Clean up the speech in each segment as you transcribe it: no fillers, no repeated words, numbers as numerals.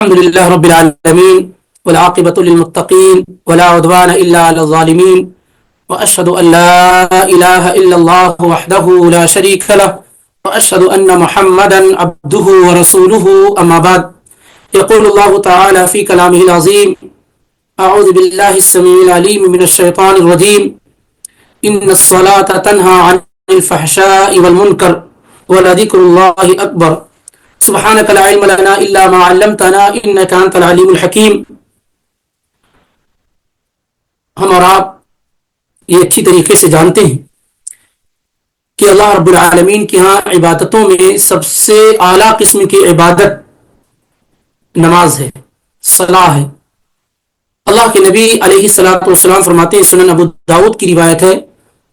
الحمد لله رب العالمين والعاقبة للمتقين ولا عدوان إلا على الظالمين وأشهد أن لا إله إلا الله وحده لا شريك له وأشهد أن محمدا عبده ورسوله أما بعد يقول الله تعالى في كلامه العظيم أعوذ بالله السميع العليم من الشيطان الرجيم إن الصلاة تنهى عن الفحشاء والمنكر ولذكر الله أكبر سبحانك لا علم لنا إلا ما علمتنا إنك أنت العليم الحكيم. ہم اور آپ یہ اچھی طریقے سے جانتے ہیں کہ اللہ رب العالمین کے ہاں عبادتوں میں سب سے اعلیٰ قسم کی عبادت نماز ہے، صلاح ہے. اللہ کے نبی علیہ الصلوۃ والسلام فرماتے ہیں، سنن ابو داؤد کی روایت ہے،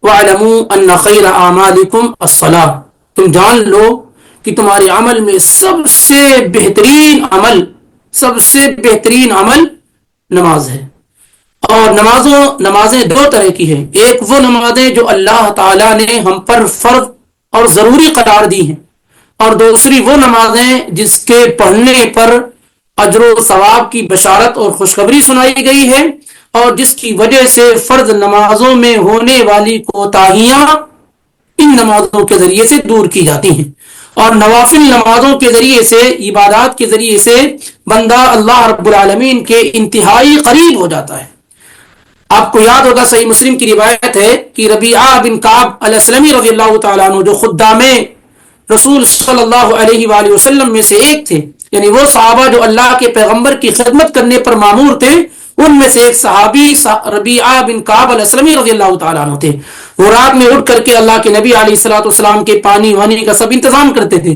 وَاعْلَمُوا أَنَّ خَيْرَ أَعْمَالِكُمْ الصَّلَاةُ، تم جان لو کہ تمہارے عمل میں سب سے بہترین عمل نماز ہے. اور نمازیں دو طرح کی ہیں، ایک وہ نمازیں جو اللہ تعالیٰ نے ہم پر فرض اور ضروری قرار دی ہیں، اور دوسری وہ نمازیں جس کے پڑھنے پر اجر و ثواب کی بشارت اور خوشخبری سنائی گئی ہے، اور جس کی وجہ سے فرض نمازوں میں ہونے والی کوتاہیاں ان نمازوں کے ذریعے سے دور کی جاتی ہیں، اور نوافل نمازوں کے ذریعے سے، عبادات کے ذریعے سے بندہ اللہ رب العالمین کے انتہائی قریب ہو جاتا ہے. آپ کو یاد ہوگا، صحیح مسلم کی روایت ہے کہ ربیعہ بن کعب الاسلمی رضی اللہ تعالیٰ عنہ، جو خدام رسول صلی اللہ علیہ وآلہ وسلم میں سے ایک تھے، یعنی وہ صحابہ جو اللہ کے پیغمبر کی خدمت کرنے پر مامور تھے، ان میں سے ایک صحابی ربیعہ بن کعب الاسلمی رضی اللہ تعالیٰ عنہ تھے. وہ رات میں اٹھ کر کے اللہ کے نبی علیہ الصلوۃ والسلام کے پانی وانی کا سب انتظام کرتے تھے.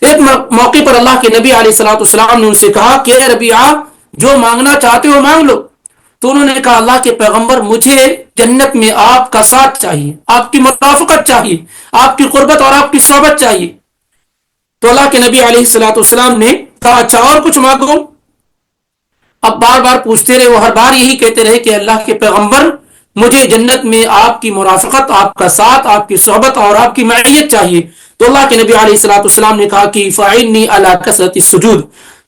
ایک موقع پر اللہ کے نبی علیہ الصلوۃ والسلام نے ان سے کہا کہ اے ربیعہ، جو مانگنا چاہتے ہو مانگ لو. تو انہوں نے کہا، اللہ کے پیغمبر، مجھے جنت میں آپ کا ساتھ چاہیے، آپ کی مرافقت چاہیے، آپ کی قربت اور آپ کی صحبت چاہیے. تو اللہ کے نبی علیہ الصلوۃ والسلام نے کہا، اچھا اور کچھ مانگو. اب بار بار پوچھتے رہے، وہ ہر بار یہی کہتے رہے کہ اللہ کے پیغمبر، مجھے جنت میں آپ کی مرافقت، آپ کا ساتھ، آپ کی صحبت اور آپ کی معیت چاہیے. تو اللہ کے نبی علیہ الصلوۃ والسلام نے کہا کہ فَإِنِّي عَلَىٰ كَثْرَةِ السُّجُودِ،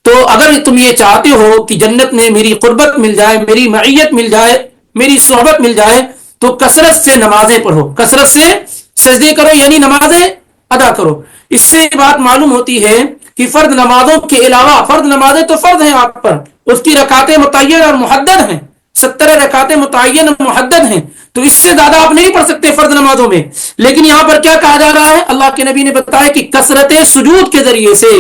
تو اگر تم یہ چاہتے ہو کہ جنت میں میری قربت مل جائے، میری معیت مل جائے، میری صحبت مل جائے، تو کثرت سے نمازیں پڑھو، کثرت سے سجدے کرو، یعنی نمازیں ادا کرو. اس سے بات معلوم ہوتی ہے کہ فرض نمازوں کے علاوہ، فرض نمازیں تو فرض ہیں آپ پر، اس کی رکعتیں متعین اور محدد ہیں، 70 رکعتیں متعین اور محدد ہیں، تو اس سے زیادہ آپ نہیں پڑھ سکتے فرض نمازوں میں. لیکن یہاں پر کیا کہا جا رہا ہے؟ اللہ کے نبی نے بتایا کہ کثرت سجود کے ذریعے سے،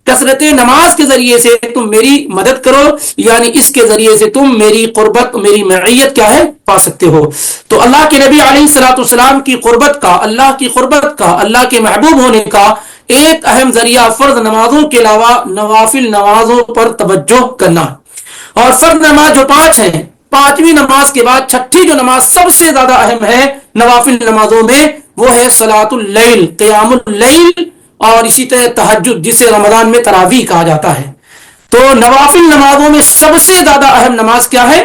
کثرت نماز کے ذریعے سے تم میری مدد کرو، یعنی اس کے ذریعے سے تم میری قربت، میری معیت کیا ہے، پا سکتے ہو. تو اللہ کے نبی علیہ الصلوۃ والسلام کی قربت کا، اللہ کی قربت کا، اللہ کے محبوب ہونے کا ایک اہم ذریعہ فرض نمازوں کے علاوہ نوافل نمازوں پر توجہ کرنا. اور فرض نماز جو 5 ہیں، 5ویں نماز کے بعد چھٹی جو نماز سب سے زیادہ اہم ہے نوافل نمازوں میں، وہ ہے صلاۃ اللیل، قیام اللیل، اور اسی طرح تہجد، جسے رمضان میں تراویح کہا جاتا ہے. تو نوافل نمازوں میں سب سے زیادہ اہم نماز کیا ہے؟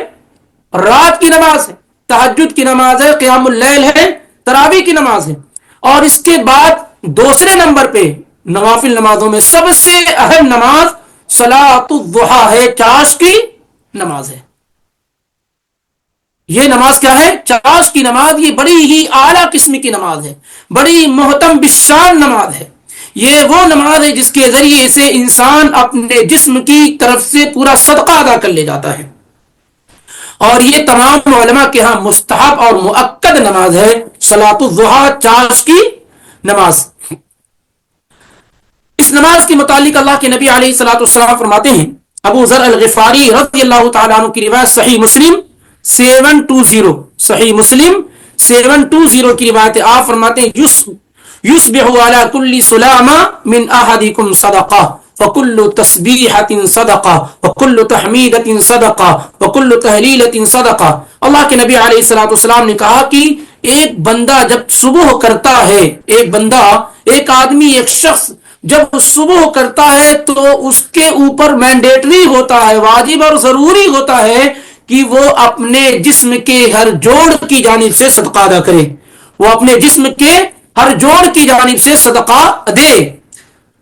رات کی نماز ہے، تہجد کی نماز ہے، قیام اللیل ہے، تراویح کی نماز ہے. اور اس کے بعد دوسرے نمبر پہ نوافل نمازوں میں سب سے اہم نماز صلاۃ الضحیٰ ہے، چاش کی نماز ہے. یہ نماز کیا ہے؟ چاش کی نماز. یہ بڑی ہی اعلیٰ قسم کی نماز ہے، بڑی محترم بشان نماز ہے. یہ وہ نماز ہے جس کے ذریعے سے انسان اپنے جسم کی طرف سے پورا صدقہ ادا کر لے جاتا ہے. اور یہ تمام علماء کے ہاں مستحب اور مؤکد نماز ہے، صلاۃ الضحیٰ، چاش کی نماز. اس نماز کے متعلق اللہ کے نبی علیہ الصلوۃ والسلام فرماتے ہیں، ابو ذر الغفاری رضی اللہ تعالیٰ عنہ کی روایت، صحیح مسلم 720، صحیح مسلم 720 کی روایت ہے. آپ فرماتے ہیں، یصبح علی کل سلامہ من احدکم صدقہ وکل تسبیحۃ صدقہ وکل تحمیدۃ صدقہ وکل تہلیلۃ صدقہ. اللہ کے نبی علیہ الصلوۃ والسلام نے کہا کہ ایک بندہ جب صبح کرتا ہے، ایک آدمی، ایک شخص جب صبح کرتا ہے تو اس کے اوپر مینڈیٹری ہوتا ہے، واجب اور ضروری ہوتا ہے کہ وہ اپنے جسم کے ہر جوڑ کی جانب سے صدقہ ادا کرے. وہ اپنے جسم کے ہر جوڑ کی جانب سے صدقہ دے.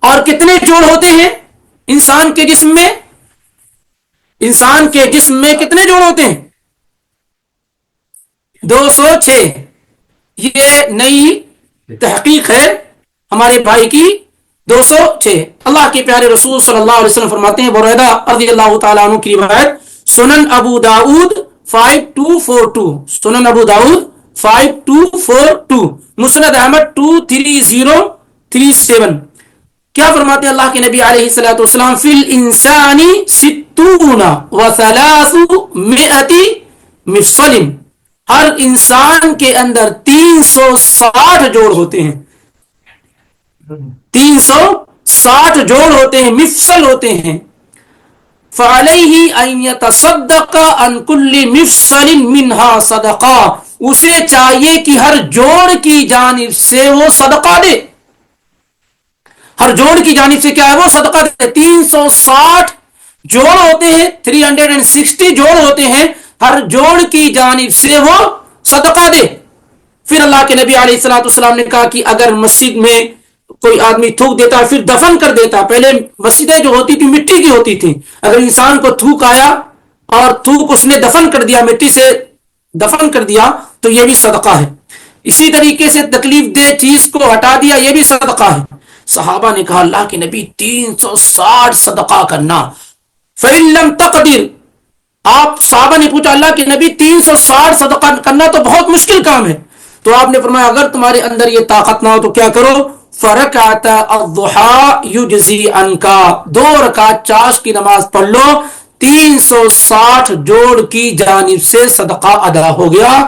اور کتنے جوڑ ہوتے ہیں انسان کے جسم میں؟ انسان کے جسم میں کتنے جوڑ ہوتے ہیں؟ 206. یہ نئی تحقیق ہے ہمارے بھائی کی. 206. اللہ کے پیارے رسول صلی اللہ علیہ وسلم فرماتے ہیں، بریدہ رضی اللہ تعالیٰ عنہ کی روایت، سنن ابو داؤد 5242، سنن ابو داؤد 5242، مسند احمد 23037. کیا فرماتے ہیں اللہ کے نبی علیہ الصلوۃ والسلام؟ فی الانسان 60 و 300 مفصل، ہر انسان کے اندر 360 جوڑ ہوتے ہیں، 360 جوڑ ہوتے ہیں، مفصل ہوتے ہیں. فعلیہ ان یتصدق عن کل مفصل منہا صدقہ، اسے چاہیے کہ ہر جوڑ کی جانب سے وہ صدقہ دے، ہر جوڑ کی جانب سے کیا ہے؟ وہ صدقہ دے. 360 جوڑ ہوتے ہیں، 360 جوڑ ہوتے ہیں، ہر جوڑ کی جانب سے وہ صدقہ دے. پھر اللہ کے نبی علیہ الصلوۃ والسلام نے کہا کہ اگر مسجد میں کوئی آدمی تھوک دیتا پھر دفن کر دیتا، پہلے مسجدیں جو ہوتی تھی مٹی کی ہوتی تھی، اگر انسان کو تھوک آیا اور تھوک اس نے دفن کر دیا، مٹی سے دفن کر دیا، تو یہ بھی صدقہ ہے. اسی طریقے سے تکلیف دہ چیز کو ہٹا دیا، یہ بھی صدقہ ہے. صحابہ نے کہا اللہ کے نبی 360 صدقہ کرنا، فَإِن لَمْ تَقْدِرْ، آپ صحابہ نے پوچھا اللہ کے نبی 360 صدقہ کرنا تو بہت مشکل کام ہے، تو آپ نے فرمایا اگر تمہارے اندر یہ طاقت نہ ہو تو کیا کرو؟ فَرَكَعَتَ الضُّحَىٰ يُجْزِي عَنْكَ، 2 رکعت چاش کی نماز پڑھ لو، 360 جوڑ کی جانب سے صدقہ ادا ہو گیا،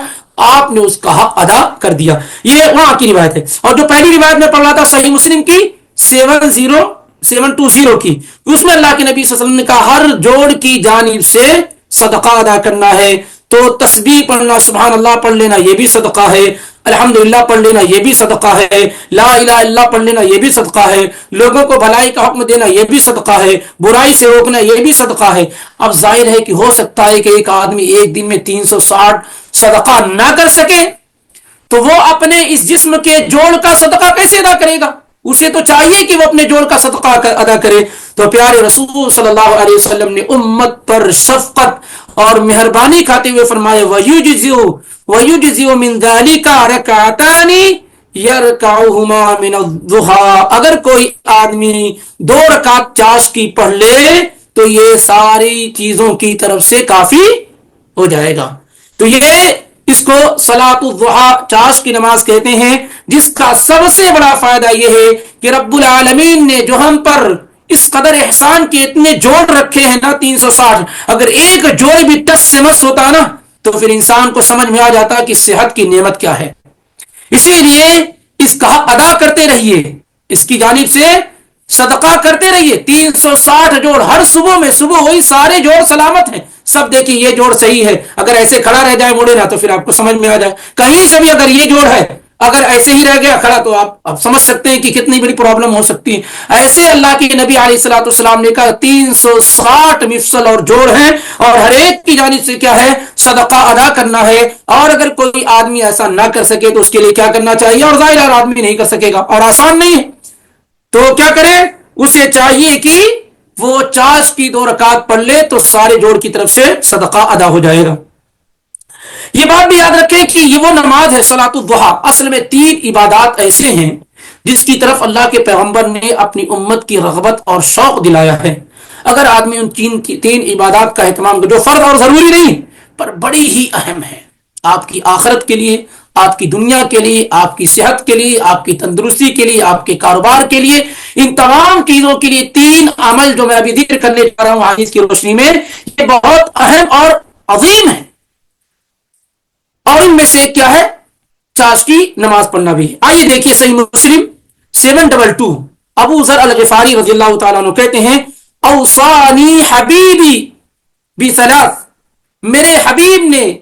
آپ نے اس کا حق ادا کر دیا. یہ وہاں کی روایت ہے. اور جو پہلی روایت میں پڑھ رہا تھا صحیح مسلم کی 70720 کی، اس میں اللہ کے نبی صلی اللہ علیہ وسلم نے کہا ہر جوڑ کی جانب سے صدقہ ادا کرنا ہے. تو تسبیح پڑھنا، سبحان اللہ پڑھ لینا، یہ بھی صدقہ ہے. الحمدللہ پڑھ لینا، یہ بھی صدقہ ہے. لا الہ الا اللہ پڑھ لینا، یہ بھی صدقہ ہے. لوگوں کو بھلائی کا حکم دینا، یہ بھی صدقہ ہے. برائی سے روکنا، یہ بھی صدقہ ہے. اب ظاہر ہے کہ ہو سکتا ہے کہ ایک آدمی ایک دن میں 360 صدقہ نہ کر سکے، تو وہ اپنے اس جسم کے جوڑ کا صدقہ کیسے ادا کرے گا؟ اسے تو چاہیے کہ وہ اپنے جوڑ کا صدقہ ادا کرے. تو پیارے رسول صلی اللہ علیہ وسلم نے امت پر شفقت اور مہربانی کھاتے ہوئے فرمایا وَيُجْزِئُ مِنْ ذَلِكَ رَكَعَتَانِ يَرْكَعُهُمَا مِنَ الضُّحَىٰ، اگر کوئی آدمی 2 رکعت چاش کی پڑھ لے تو یہ ساری چیزوں کی طرف سے کافی ہو جائے گا. تو یہ اس کو صلاۃ الضحیٰ چاش کی نماز کہتے ہیں، جس کا سب سے بڑا فائدہ یہ ہے کہ رب العالمین نے جو ہم پر اس قدر احسان کے اتنے جوڑ رکھے ہیں نا 360، اگر ایک جوڑ بھی ٹس سے مس ہوتا نا تو پھر انسان کو سمجھ میں آ جاتا کہ صحت کی نعمت کیا ہے. اسی لیے اس کا حق ادا کرتے رہیے، اس کی جانب سے صدقہ کرتے رہیے. 360 جوڑ ہر صبح میں، صبح ہوئی سارے جوڑ سلامت ہیں، سب دیکھیں یہ جوڑ صحیح ہے. اگر ایسے کھڑا رہ جائے مڑے نہ تو پھر آپ کو سمجھ میں آ جائے کہیں سے بھی اگر یہ جوڑ ہے اگر ایسے ہی رہ گیا کھڑا تو آپ سمجھ سکتے ہیں کہ کتنی بڑی پرابلم ہو سکتی ہے. ایسے اللہ کے نبی علیہ الصلوۃ والسلام نے کہا 360 مفصل اور جوڑ ہیں اور ہر ایک کی جانب سے کیا ہے؟ صدقہ ادا کرنا ہے. اور اگر کوئی آدمی ایسا نہ کر سکے تو اس کے لیے کیا کرنا چاہیے؟ اور ظاہر آدمی نہیں کر سکے گا اور آسان نہیں ہے تو کیا کرے؟ اسے چاہیے کہ وہ چاش کی 2 رکعت پڑھ لے تو سارے جوڑ کی طرف سے صدقہ ادا ہو جائے گا. یہ بات بھی یاد رکھیں کہ یہ وہ نماز ہے صلاۃ الضحیٰ. اصل میں 3 عبادات ایسے ہیں جس کی طرف اللہ کے پیغمبر نے اپنی امت کی رغبت اور شوق دلایا ہے. اگر آدمی ان 3 عبادات کا اہتمام جو فرض اور ضروری نہیں پر بڑی ہی اہم ہے آپ کی آخرت کے لیے، آپ کی دنیا کے لیے، آپ کی صحت کے لیے، آپ کی تندرستی کے لیے، آپ کے کاروبار کے لیے، ان تمام چیزوں کے لیے 3 عمل جو میں ابھی ذکر کرنے جا رہا ہوں حدیث کی روشنی میں، یہ بہت اہم اور عظیم ہے. اور ان میں سے کیا ہے؟ چاش کی نماز پڑھنا بھی ہے. آئیے دیکھیے صحیح مسلم 722، ابو ذر الغفاری رضی اللہ تعالیٰ عنہ کہتے ہیں اوصانی حبیبی بثلاث، میرے حبیب نے،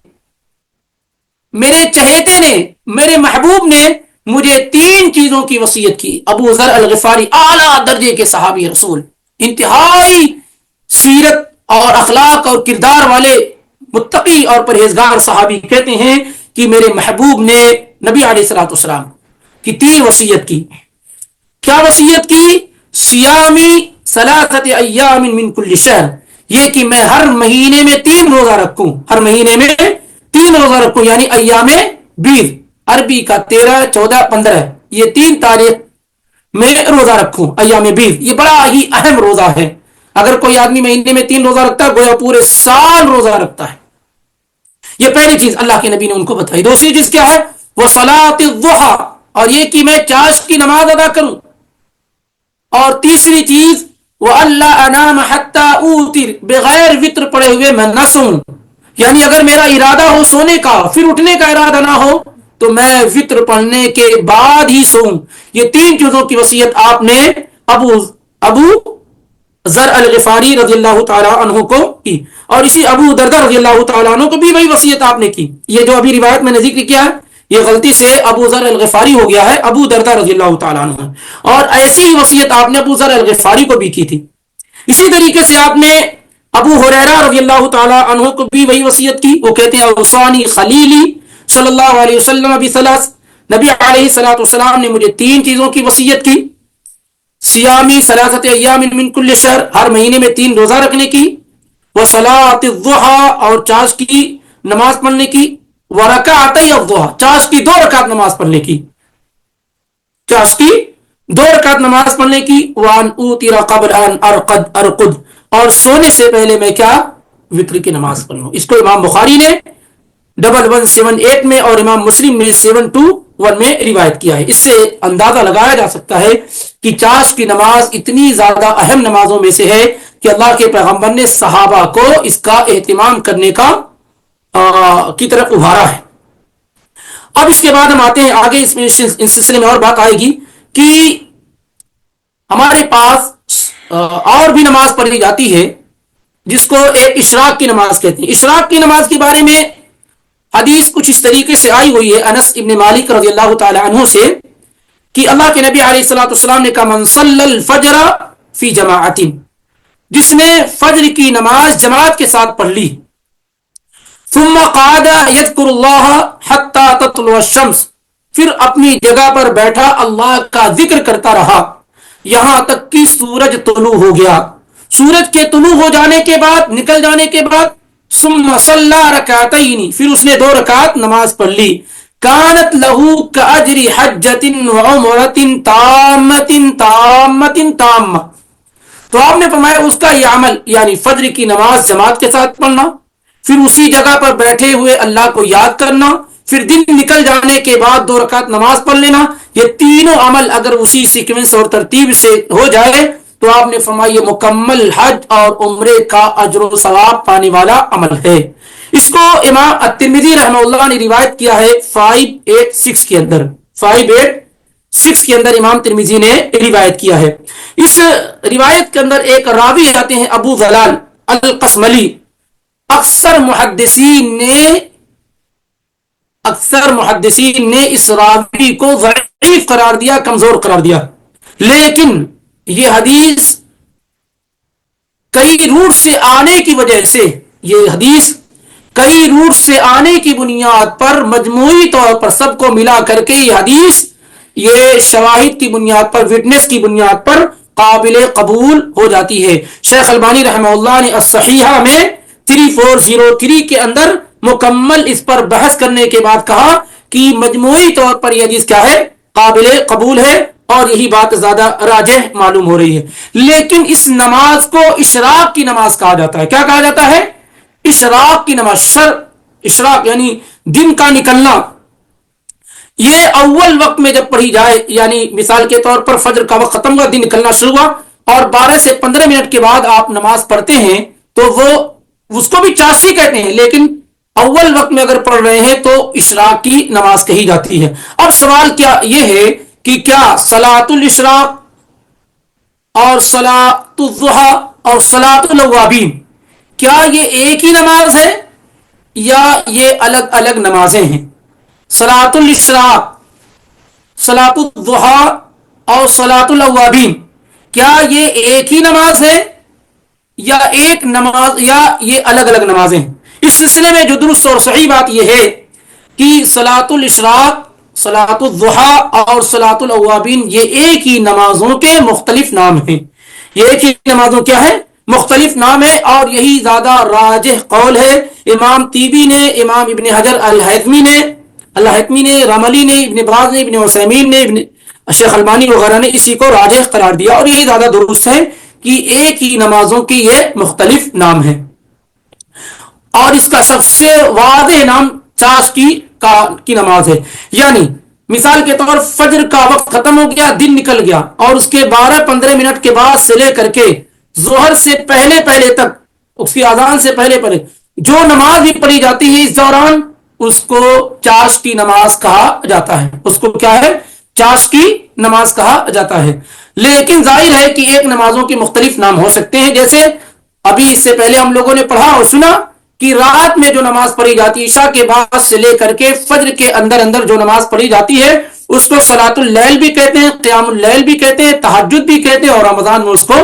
میرے چہیتے نے، میرے محبوب نے مجھے 3 چیزوں کی وصیت کی. ابو ذر الغفاری اعلیٰ درجے کے صحابی رسول، انتہائی سیرت اور اخلاق اور کردار والے متقی اور پرہیزگار صحابی کہتے ہیں کہ میرے محبوب نے نبی علیہ الصلوۃ والسلام کی 3 وصیت کی. کیا وصیت کی؟ سیامی 3 ایام من کل شہر، یہ کہ میں ہر مہینے میں 3 روزہ رکھوں، ہر مہینے میں 3 روزہ رکھوں، یعنی ایام بیض، عربی کا 13 14 15، یہ 3 تاریخ میں روزہ رکھوں ایام بیض۔ یہ بڑا ہی اہم روزہ ہے، اگر کوئی آدمی مہینے میں 3 روزہ رکھتا ہے گویا پورے سال روزہ رکھتا ہے۔ یہ پہلی چیز اللہ کے نبی نے ان کو بتائی۔ دوسری چیز کیا ہے؟ وہ صلاۃ الضحیٰ، اور یہ کہ میں چاشت کی نماز ادا کروں۔ اور تیسری چیز وہ اللہ انام حتی اوتر، بغیر وطر پڑے ہوئے میں نہ سوؤں، یعنی اگر میرا ارادہ ہو سونے کا پھر اٹھنے کا ارادہ نہ ہو تو میں وطر پڑھنے کے بعد ہی سوؤں۔ یہ 3 چیزوں کی وصیت آپ نے ابو ذر الغفاری رضی اللہ تعالیٰ عنہ کو کی، اور اسی ابو دردہ رضی اللہ تعالیٰ عنہ کو بھی وہی وصیت آپ نے کی۔ یہ جو ابھی روایت میں نے ذکر کیا ہے یہ غلطی سے ابو ذر الغفاری ہو گیا ہے، ابو دردہ رضی اللہ تعالیٰ عنہ، اور ایسی ہی وصیت آپ نے ابو ذر الغفاری کو بھی کی تھی۔ اسی طریقے سے آپ نے ابو ہریرہ رضی اللہ تعالیٰ عنہ کو بھی وہی وصیت کی۔ وہ کہتے ہیں اوصانی خلیلی صلی اللہ علیہ وسلم بثلاث، نبی علیہ الصلوۃ والسلام نے مجھے 3 چیزوں کی وصیت کی، سیامی ثلاثت ایام من کل شہر، ہر مہینے میں 3 روزہ رکھنے کی، وصلاۃ الضحیٰ، اور چاشت کی نماز پڑھنے کی، ورکعتي الضحیٰ، چاشت کی 2 رکعت نماز پڑھنے کی، چاشت کی 2 رکعت نماز پڑھنے کی، وان اوتر قبل ان ارقد، اور سونے سے پہلے میں کیا وتر کی نماز پڑھ لوں۔ اس کو امام بخاری نے 1178 میں اور امام مسلم نے 721 میں روایت کیا ہے۔ اس سے اندازہ لگایا جا سکتا ہے کہ چاشت کی نماز اتنی زیادہ اہم نمازوں میں سے ہے کہ اللہ کے پیغمبر نے صحابہ کو اس کا اہتمام کرنے کی طرف ابھارا ہے۔ اب اس کے بعد ہم آتے ہیں آگے، اس سلسلے میں اور بات آئے گی کہ ہمارے پاس اور بھی نماز پڑھی جاتی ہے جس کو ایک اشراق کی نماز کہتے ہیں۔ اشراق کی نماز کے بارے میں حدیث کچھ اس طریقے سے آئی ہوئی ہے انس ابن مالک رضی اللہ تعالی عنہ سے کہ اللہ کے نبی علیہ الصلوۃ والسلام نے کہا من صلی الفجر فی جماعت، جس نے فجر کی نماز جماعت کے ساتھ پڑھ لی، ثم قعد یذکر اللہ حتی تطلع الشمس، پھر اپنی جگہ پر بیٹھا اللہ کا ذکر کرتا رہا یہاں تک کہ سورج طلوع ہو گیا، سورج کے طلوع ہو جانے کے بعد، نکل جانے کے بعد، ثم صلی رکعتین، پھر اس نے 2 رکعت نماز پڑھ لی، کانت لہو کاجر حجۃ وعمرۃ تامۃ تامۃ تامہ، تو آپ نے فرمایا اس کا یہ عمل یعنی فجر کی نماز جماعت کے ساتھ پڑھنا، پھر اسی جگہ پر بیٹھے ہوئے اللہ کو یاد کرنا، پھر دن نکل جانے کے بعد 2 رکعت نماز پڑھ لینا، یہ تینوں عمل اگر اسی سیکوینس اور ترتیب سے ہو جائے تو آپ نے فرمایا یہ مکمل حج اور عمرے کا اجر و ثواب پانے والا عمل ہے۔ اس کو امام الترمذی رحمہ اللہ نے روایت کیا ہے 586 کے اندر، 586 کے اندر امام ترمذی نے روایت کیا ہے۔ اس روایت کے اندر ایک راوی آتے ہیں ابو ضلال القسملی، اکثر محدثین نے اس راوی کو ضعیف قرار دیا، کمزور قرار دیا، لیکن یہ حدیث کئی روٹ سے آنے کی وجہ سے، یہ حدیث کئی روٹ سے آنے کی بنیاد پر مجموعی طور پر سب کو ملا کر کے یہ حدیث یہ شواہد کی بنیاد پر، وٹنس کی بنیاد پر قابل قبول ہو جاتی ہے۔ شیخ البانی رحمہ اللہ نے الصحیحہ میں 3403 کے اندر مکمل اس پر بحث کرنے کے بعد کہا کہ مجموعی طور پر یہ حدیث کیا ہے، قابل قبول ہے، اور یہی بات زیادہ راجح معلوم ہو رہی ہے۔ لیکن اس نماز کو اشراق کی نماز کہا جاتا ہے۔ کیا کہا جاتا ہے؟ اشراق کی نماز۔ اشراق یعنی دن کا نکلنا، یہ اول وقت میں جب پڑھی جائے، یعنی مثال کے طور پر فجر کا وقت ختم ہوا، دن نکلنا شروع ہوا اور 12 سے 15 منٹ کے بعد آپ نماز پڑھتے ہیں تو وہ اس کو بھی چاشتی کہتے ہیں، لیکن اول وقت میں اگر پڑھ رہے ہیں تو اشراق کی نماز کہی جاتی ہے۔ اب سوال کیا یہ ہے کہ کیا صلاۃ الاشراق اور صلاۃ الضحیٰ اور صلاۃ الاوابین کیا یہ ایک ہی نماز ہے یا یہ الگ الگ نمازیں ہیں؟ صلاۃ الاشراق، صلاۃ الضحیٰ اور صلاۃ الاوابین کیا یہ ایک ہی نماز ہے یا ایک نماز یا یہ الگ الگ نمازیں ہیں؟ اس سلسلے میں جو درست اور صحیح بات یہ ہے کہ صلاۃ الاشراق، صلاۃ الضحیٰ اور صلاۃ الاوابین یہ ایک ہی نمازوں کے مختلف نام ہیں۔ یہ ایک ہی نمازوں کیا ہے؟ مختلف نام ہے اور یہی زیادہ راجح قول ہے. امام طیبی نے، امام ابن حجر الحتمی نے، رملی نے، ابن باز نے، ابن عثیمین نے، شیخ البانی وغیرہ نے اسی کو راجح قرار دیا اور یہی زیادہ درست ہے کہ ایک ہی نمازوں کی یہ مختلف نام ہے. اور اس کا سب سے واضح نام چاشت کی نماز ہے. یعنی مثال کے طور فجر کا وقت ختم ہو گیا، دن نکل گیا، اور اس کے 12-15 منٹ کے بعد سے لے کر کے ظہر سے پہلے تک، اس کی اذان سے پہلے جو نماز بھی پڑھی جاتی ہے اس دوران، اس کو چاشت کی نماز کہا جاتا ہے. اس کو کیا ہے؟ چاشت کی نماز کہا جاتا ہے. لیکن ظاہر ہے کہ ایک نمازوں کے مختلف نام ہو سکتے ہیں. جیسے ابھی اس سے پہلے ہم لوگوں نے پڑھا اور سنا کہ رات میں جو نماز پڑھی جاتی ہے عشاء کے بعد سے لے کر کے فجر کے اندر جو نماز پڑھی جاتی ہے اس کو صلاۃ اللیل بھی کہتے ہیں، قیام اللیل بھی کہتے ہیں، تہجد بھی کہتے ہیں، اور رمضان میں اس کو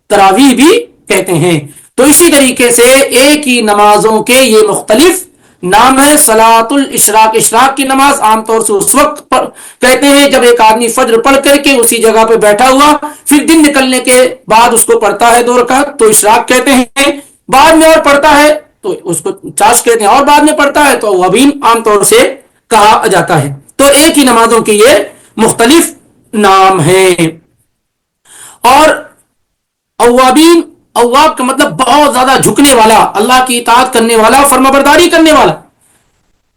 تراویح بھی کہتے ہیں. تو اسی طریقے سے ایک ہی نمازوں کے یہ مختلف نام ہے. صلاۃ الاشراق، اشراق کی نماز عام طور سے اس وقت کہتے ہیں جب ایک آدمی فجر پڑھ کر کے اسی جگہ پہ بیٹھا ہوا پھر دن نکلنے کے بعد اس کو پڑھتا ہے 2 رکعت، تو اشراق کہتے ہیں. بعد میں اور پڑھتا ہے تو اس کو چاشت کہتے ہیں، اور بعد میں پڑھتا ہے تو اوابین عام طور سے کہا جاتا ہے. تو ایک ہی نمازوں کے یہ مختلف نام ہیں. اور اوابین، اواب کا مطلب بہت زیادہ جھکنے والا، اللہ کی اطاعت کرنے والا، فرما برداری کرنے والا.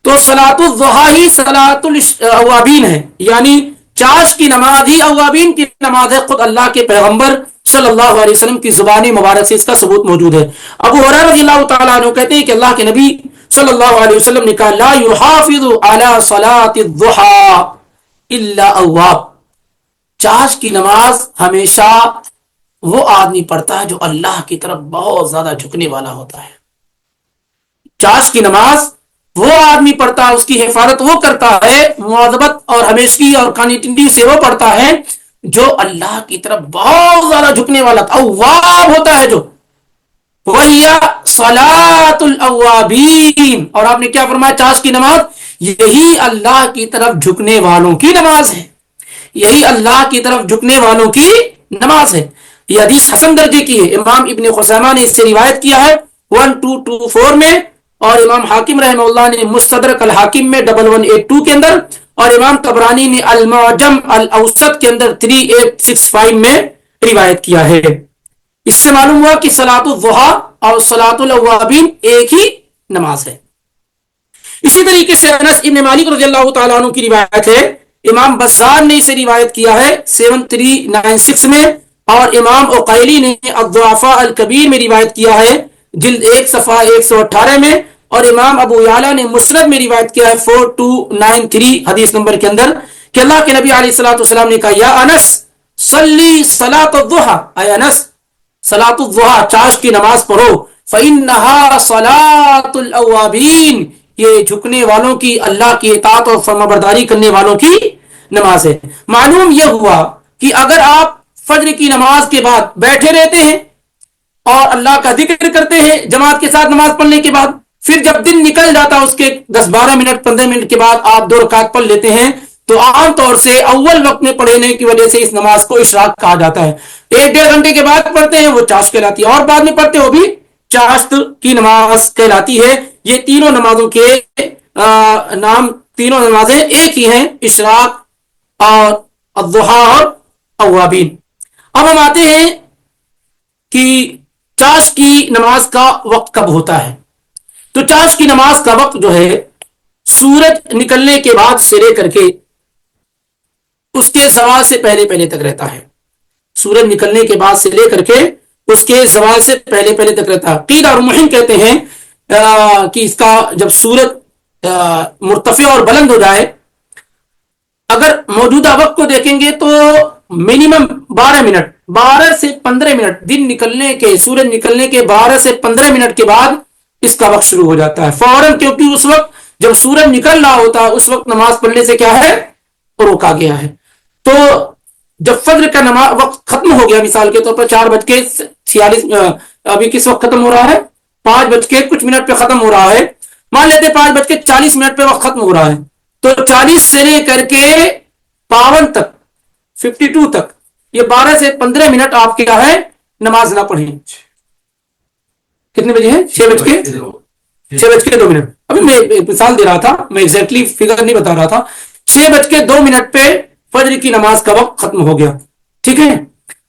تو صلاۃ الضحیٰ ہی صلاۃ الاوابین ہے، یعنی چاشت کی نماز ہی اوابین کی نماز ہے. خود اللہ کے پیغمبر صلی اللہ علیہ وسلم کی زبان مبارک سے اس کا ثبوت موجود ہے. ابو ہریرہ رضی اللہ تعالیٰ عنہ کہتے ہیں کہ اللہ کے نبی صلی اللہ علیہ وسلم نے کہا لا يحافظ على صلاة الضحى الا اواب. چاشت کی نماز ہمیشہ وہ آدمی پڑھتا ہے جو اللہ کی طرف بہت زیادہ جھکنے والا ہوتا ہے. چاشت کی نماز وہ آدمی پڑھتا ہے، اس کی حفاظت وہ کرتا ہے، مواظبت اور ہمیشگی اور کانٹینیوٹی سے وہ پڑھتا ہے جو اللہ کی طرف بہت زیادہ جھکنے والا. اواب ہوتا ہے جو، وَهِيَ صَلَاةُ الْأَوَّابِينَ. اور آپ نے کیا فرمایا؟ چاشت کی نماز یہی اللہ کی طرف جھکنے والوں کی نماز ہے، یہی اللہ کی طرف جھکنے والوں کی نماز ہے. یہ حدیث حسن درجے کی ہے. امام ابن خزیمہ نے اس سے روایت کیا ہے 1224 میں، اور امام حاکم رحمہ اللہ نے مستدرک الحاکم میں 1182 کے اندر، اور امام طبرانی نے المعجم الاوسط کے اندر 3865 میں روایت کیا ہے. اس سے معلوم ہوا کہ صلاۃ الضحیٰ اور صلاۃ الاوابین ایک ہی نماز ہے. اسی طریقے سے انس ابن مالک رضی اللہ تعالیٰ عنہ کی روایت ہے، امام بزار نے اسے روایت کیا ہے 7396 میں، اور امام عقیلی نے الضعفاء الکبیر میں روایت کیا ہے جلد 1 صفحہ 118 میں، اور امام ابو یعلا نے مسند میں روایت کیا ہے 4293 حدیث نمبر کے اندر کہ اللہ کے نبی علیہ الصلوۃ والسلام نے کہا یا انس صلی صلاۃ الضحیٰ، اے انس صلاۃ الضحیٰ چاشت کی نماز پڑھو، فإنہا صلاۃ الاوابین، یہ جھکنے والوں کی، اللہ کی اطاعت اور فرمانبرداری کرنے والوں کی نماز ہے. معلوم یہ ہوا کہ اگر آپ فجر کی نماز کے بعد بیٹھے رہتے ہیں اور اللہ کا ذکر کرتے ہیں جماعت کے ساتھ نماز پڑھنے کے بعد، پھر جب دن نکل جاتا ہے اس کے 10-12 منٹ 15 منٹ کے بعد آپ 2 رکعت پڑھ لیتے ہیں، تو عام طور سے اول وقت میں پڑھنے کی وجہ سے اس نماز کو اشراق کہا جاتا ہے. 1-1.5 گھنٹے کے بعد پڑھتے ہیں وہ چاشت کہلاتی ہے، اور بعد میں پڑھتے وہ بھی چاشت کی نماز کہلاتی ہے. یہ تینوں نمازوں کے نام، تینوں نمازیں ایک ہی ہیں، اشراق اور الضحیٰ اور اوابین. اب ہم آتے ہیں کہ چاشت کی نماز کا وقت کب ہوتا ہے. تو چاشت کی نماز کا وقت جو ہے سورج نکلنے کے بعد سے لے کر کے اس کے زوال سے پہلے تک رہتا ہے. سورج نکلنے کے بعد سے لے کر کے اس کے زوال سے پہلے تک رہتا ہے. قیل اور محن کہتے ہیں کہ اس کا جب سورج مرتفع اور بلند ہو جائے، اگر موجودہ وقت کو دیکھیں گے تو منیمم 12 سے 15 منٹ دن نکلنے کے، سورج نکلنے کے 12 سے 15 منٹ کے بعد اس کا وقت شروع ہو جاتا ہے فوراً، کیونکہ اس وقت جب سورج نکل رہا ہوتا ہے اس وقت نماز پڑھنے سے کیا ہے روکا گیا ہے. تو جب فجر کا نماز وقت ختم ہو گیا، مثال کے طور پر 4:46، ابھی کس وقت ختم ہو رہا ہے 5 کچھ منٹ پہ ختم ہو رہا ہے، مان لیتے 5:40 پہ وقت ختم ہو رہا ہے، تو 40 سے لے کر کے 52 تک 52 تک یہ 12 سے 15 منٹ آپ کیا ہے نماز نہ پڑھیں. کتنے بجے ہیں؟ 6:02۔ ابھی میں ایک مثال دے رہا تھا، میں ایگزیکٹلی فگر نہیں بتا رہا تھا۔ 6:02 پہ فجر کی نماز کا وقت ختم ہو گیا، ٹھیک ہے۔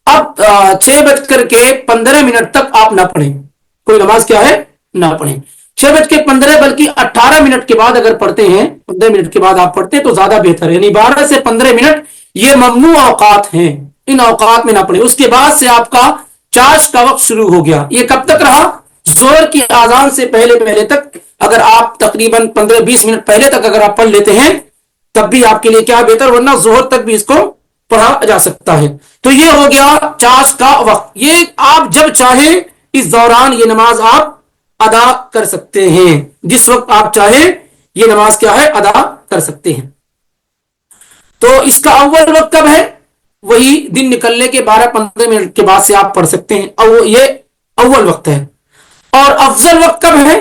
اب 6:15 تک آپ نہ پڑھیں، کوئی نماز کیا ہے نہ پڑھیں۔ 6:15 بلکہ 18 کے بعد اگر پڑھتے ہیں، 15 کے بعد آپ پڑھتے ہیں تو زیادہ بہتر ہے، یعنی 12 سے 15 یہ ممنوع اوقات ہیں، ان اوقات میں نہ پڑھیں۔ اس کے بعد سے آپ کا چاشت کا وقت شروع ہو گیا، یہ کب تک رہا؟ زہر کی اذان سے پہلے تک، اگر آپ تقریباً 15-20 منٹ پہلے تک اگر آپ پڑھ لیتے ہیں تب بھی آپ کے لیے کیا بہتر، ورنہ زہر تک بھی اس کو پڑھا جا سکتا ہے۔ تو یہ ہو گیا چاشت کا وقت، یہ آپ جب چاہیں اس دوران یہ نماز آپ ادا کر سکتے ہیں، جس وقت آپ چاہیں یہ نماز کیا ہے ادا کر سکتے ہیں۔ تو اس کا اول وقت کب ہے؟ وہی دن نکلنے کے 12-15 کے بعد سے آپ پڑھ سکتے ہیں، یہ اول وقت ہے۔ اور افضل وقت کب ہے؟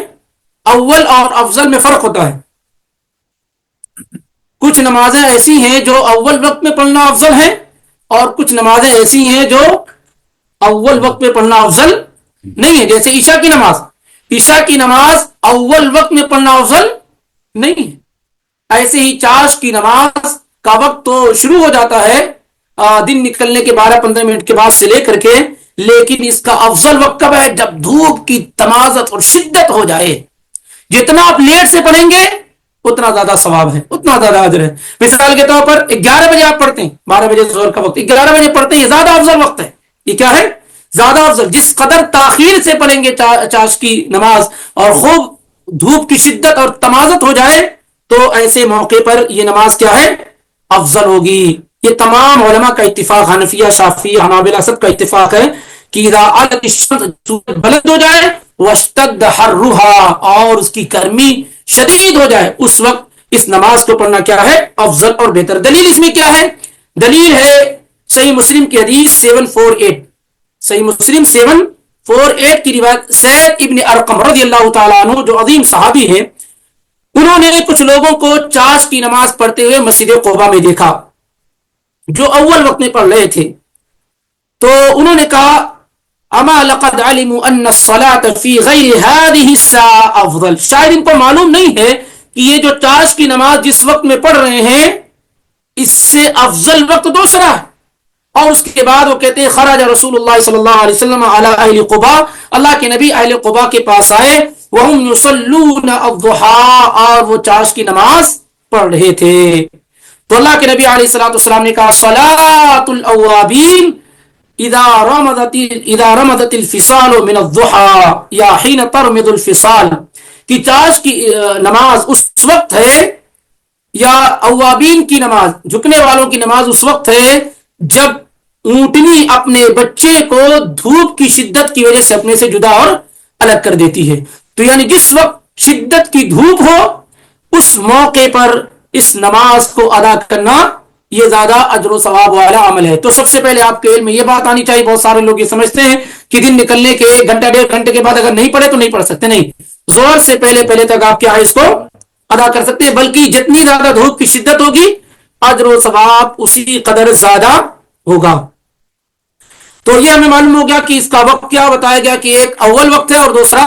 اول اور افضل میں فرق ہوتا ہے، کچھ نمازیں ایسی ہیں جو اول وقت میں پڑھنا افضل ہے، اور کچھ نمازیں ایسی ہیں جو اول وقت میں پڑھنا افضل نہیں ہے، جیسے عشاء کی نماز، عشاء کی نماز اول وقت میں پڑھنا افضل نہیں ہے۔ ایسے ہی چاشت کی نماز کا وقت تو شروع ہو جاتا ہے دن نکلنے کے 12-15 کے بعد سے لے کر کے، لیکن اس کا افضل وقت کب ہے؟ جب دھوپ کی تمازت اور شدت ہو جائے۔ جتنا آپ لیٹ سے پڑھیں گے اتنا زیادہ ثواب ہے، اتنا زیادہ اجر ہے۔ مثال کے طور پر 11 بجے آپ پڑھتے ہیں، 12 بجے ظہر کا وقت، 11 بجے پڑھتے ہیں، یہ زیادہ افضل وقت ہے۔ یہ کیا ہے؟ زیادہ افضل۔ جس قدر تاخیر سے پڑھیں گے چاشت کی نماز اور خوب دھوپ کی شدت اور تمازت ہو جائے تو ایسے موقع پر یہ نماز کیا ہے؟ افضل ہوگی۔ یہ تمام علماء کا اتفاق، حنفیہ، شافعیہ، حنابلہ، سب کا اتفاق ہے کہ اذا علت الشمس، سورج بلند ہو جائے، واشتد حرها، اور اس کی گرمی شدید ہو جائے، اس وقت اس نماز کو پڑھنا کیا ہے؟ افضل اور بہتر۔ دلیل اس میں کیا ہے؟ دلیل ہے صحیح مسلم کی حدیث 748، صحیح مسلم 748 کی روایت، زید ابن ارقم رضی اللہ تعالیٰ عنہ جو عظیم صحابی ہیں، انہوں نے کچھ لوگوں کو چاشت کی نماز پڑھتے ہوئے مسجد قباء میں دیکھا جو اول وقت میں پڑھ رہے تھے، تو انہوں نے کہا اما لقد علموا ان الصلاة في غير هذه الساعة افضل، شاید ان کو معلوم نہیں ہے کہ یہ جو چاشت کی نماز جس وقت میں پڑھ رہے ہیں اس سے افضل وقت دوسرا ہے۔ اور اس کے بعد وہ کہتے ہیں خرج رسول اللہ صلی اللہ علیہ وسلم علی اہل قباء، اللہ کے نبی اہل قباء کے پاس آئے، وهم يصلون الضحى، اور وہ چاشت کی نماز پڑھ رہے تھے۔ تو اللہ کے نبی علیہ الصلوۃ والسلام نے کہا صلاۃ الاوابین اذا رمضت الفصال من الضحى یا حين ترمض الفصال، کہ چاشت کی نماز اس وقت ہے، یا اوابین کی نماز، جھکنے والوں کی نماز اس وقت ہے جب اونٹنی اپنے بچے کو دھوپ کی شدت کی وجہ سے اپنے سے جدا اور الگ کر دیتی ہے۔ تو یعنی جس وقت شدت کی دھوپ ہو اس موقع پر اس نماز کو ادا کرنا یہ زیادہ اجر و ثواب والا عمل ہے۔ تو سب سے پہلے آپ کے علم میں یہ بات آنی چاہیے، بہت سارے لوگ یہ سمجھتے ہیں کہ دن نکلنے کے 1 گھنٹہ 1.5 گھنٹے کے بعد اگر نہیں پڑھے تو نہیں پڑھ سکتے، نہیں، زہر سے پہلے تک آپ کیا ہے اس کو ادا کر سکتے ہیں، بلکہ جتنی زیادہ دھوپ کی شدت ہوگی اجر و ثواب اسی قدر زیادہ ہوگا۔ تو یہ ہمیں معلوم ہو گیا کہ اس کا وقت کیا بتایا گیا کہ ایک اول وقت ہے اور دوسرا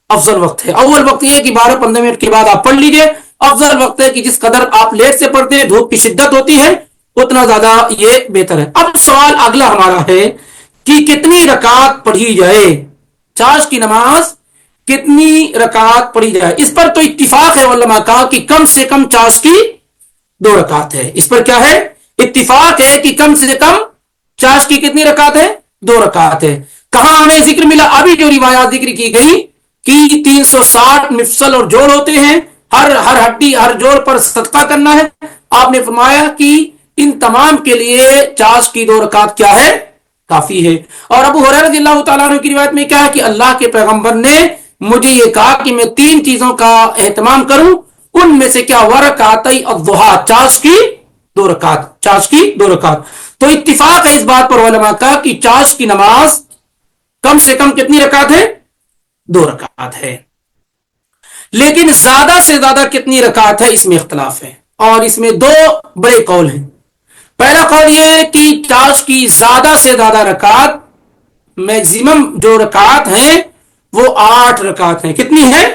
افضل وقت ہے۔ اول وقت یہ ہے کہ 12-15 کے بعد آپ پڑھ لیجئے، افضل وقت ہے کہ جس قدر آپ لیٹ سے پڑھتے ہیں، دھوپ کی شدت ہوتی ہے، اتنا زیادہ یہ بہتر ہے۔ اب سوال اگلا ہمارا ہے کہ کتنی رکعت پڑھی جائے، چاشت کی نماز کتنی رکعت پڑھی جائے؟ اس پر تو اتفاق ہے علماء کا کہ کم سے کم چاشت کی 2 رکعت ہے۔ اس پر کیا ہے؟ اتفاق ہے کہ کم سے کم چاشت کی کتنی رکعت ہے؟ 2 رکعت ہے۔ کہاں ہمیں ذکر ملا؟ ابھی جو روایات ذکر کی گئی کہ 360 مفصل اور جوڑ ہوتے ہیں، ہر ہڈی ہر جوڑ پر صدقہ کرنا ہے، آپ نے فرمایا کہ ان تمام کے لیے چاشت کی 2 رکعت کیا ہے؟ کافی ہے۔ اور ابو ہریرہ رضی اللہ تعالیٰ عنہ کی روایت میں کیا ہے کہ اللہ کے پیغمبر نے مجھے یہ کہا کہ میں 3 چیزوں کا اہتمام کروں، ان میں سے کیا؟ ورکعتی الضحیٰ، چاشت کی 2 رکعت، چاشت کی 2 رکعت۔ تو اتفاق ہے اس بات پر علماء کا کہ چاشت کی نماز کم سے کم کتنی رکعت ہے؟ 2 رکعت ہے۔ لیکن زیادہ سے زیادہ کتنی رکعت ہے اس میں اختلاف ہے، اور اس میں 2 بڑے قول ہیں۔ پہلا قول یہ ہے کہ چاشت کی زیادہ سے زیادہ رکعت، میکزیمم جو رکعت ہیں وہ 8 رکعت ہیں. کتنی ہیں؟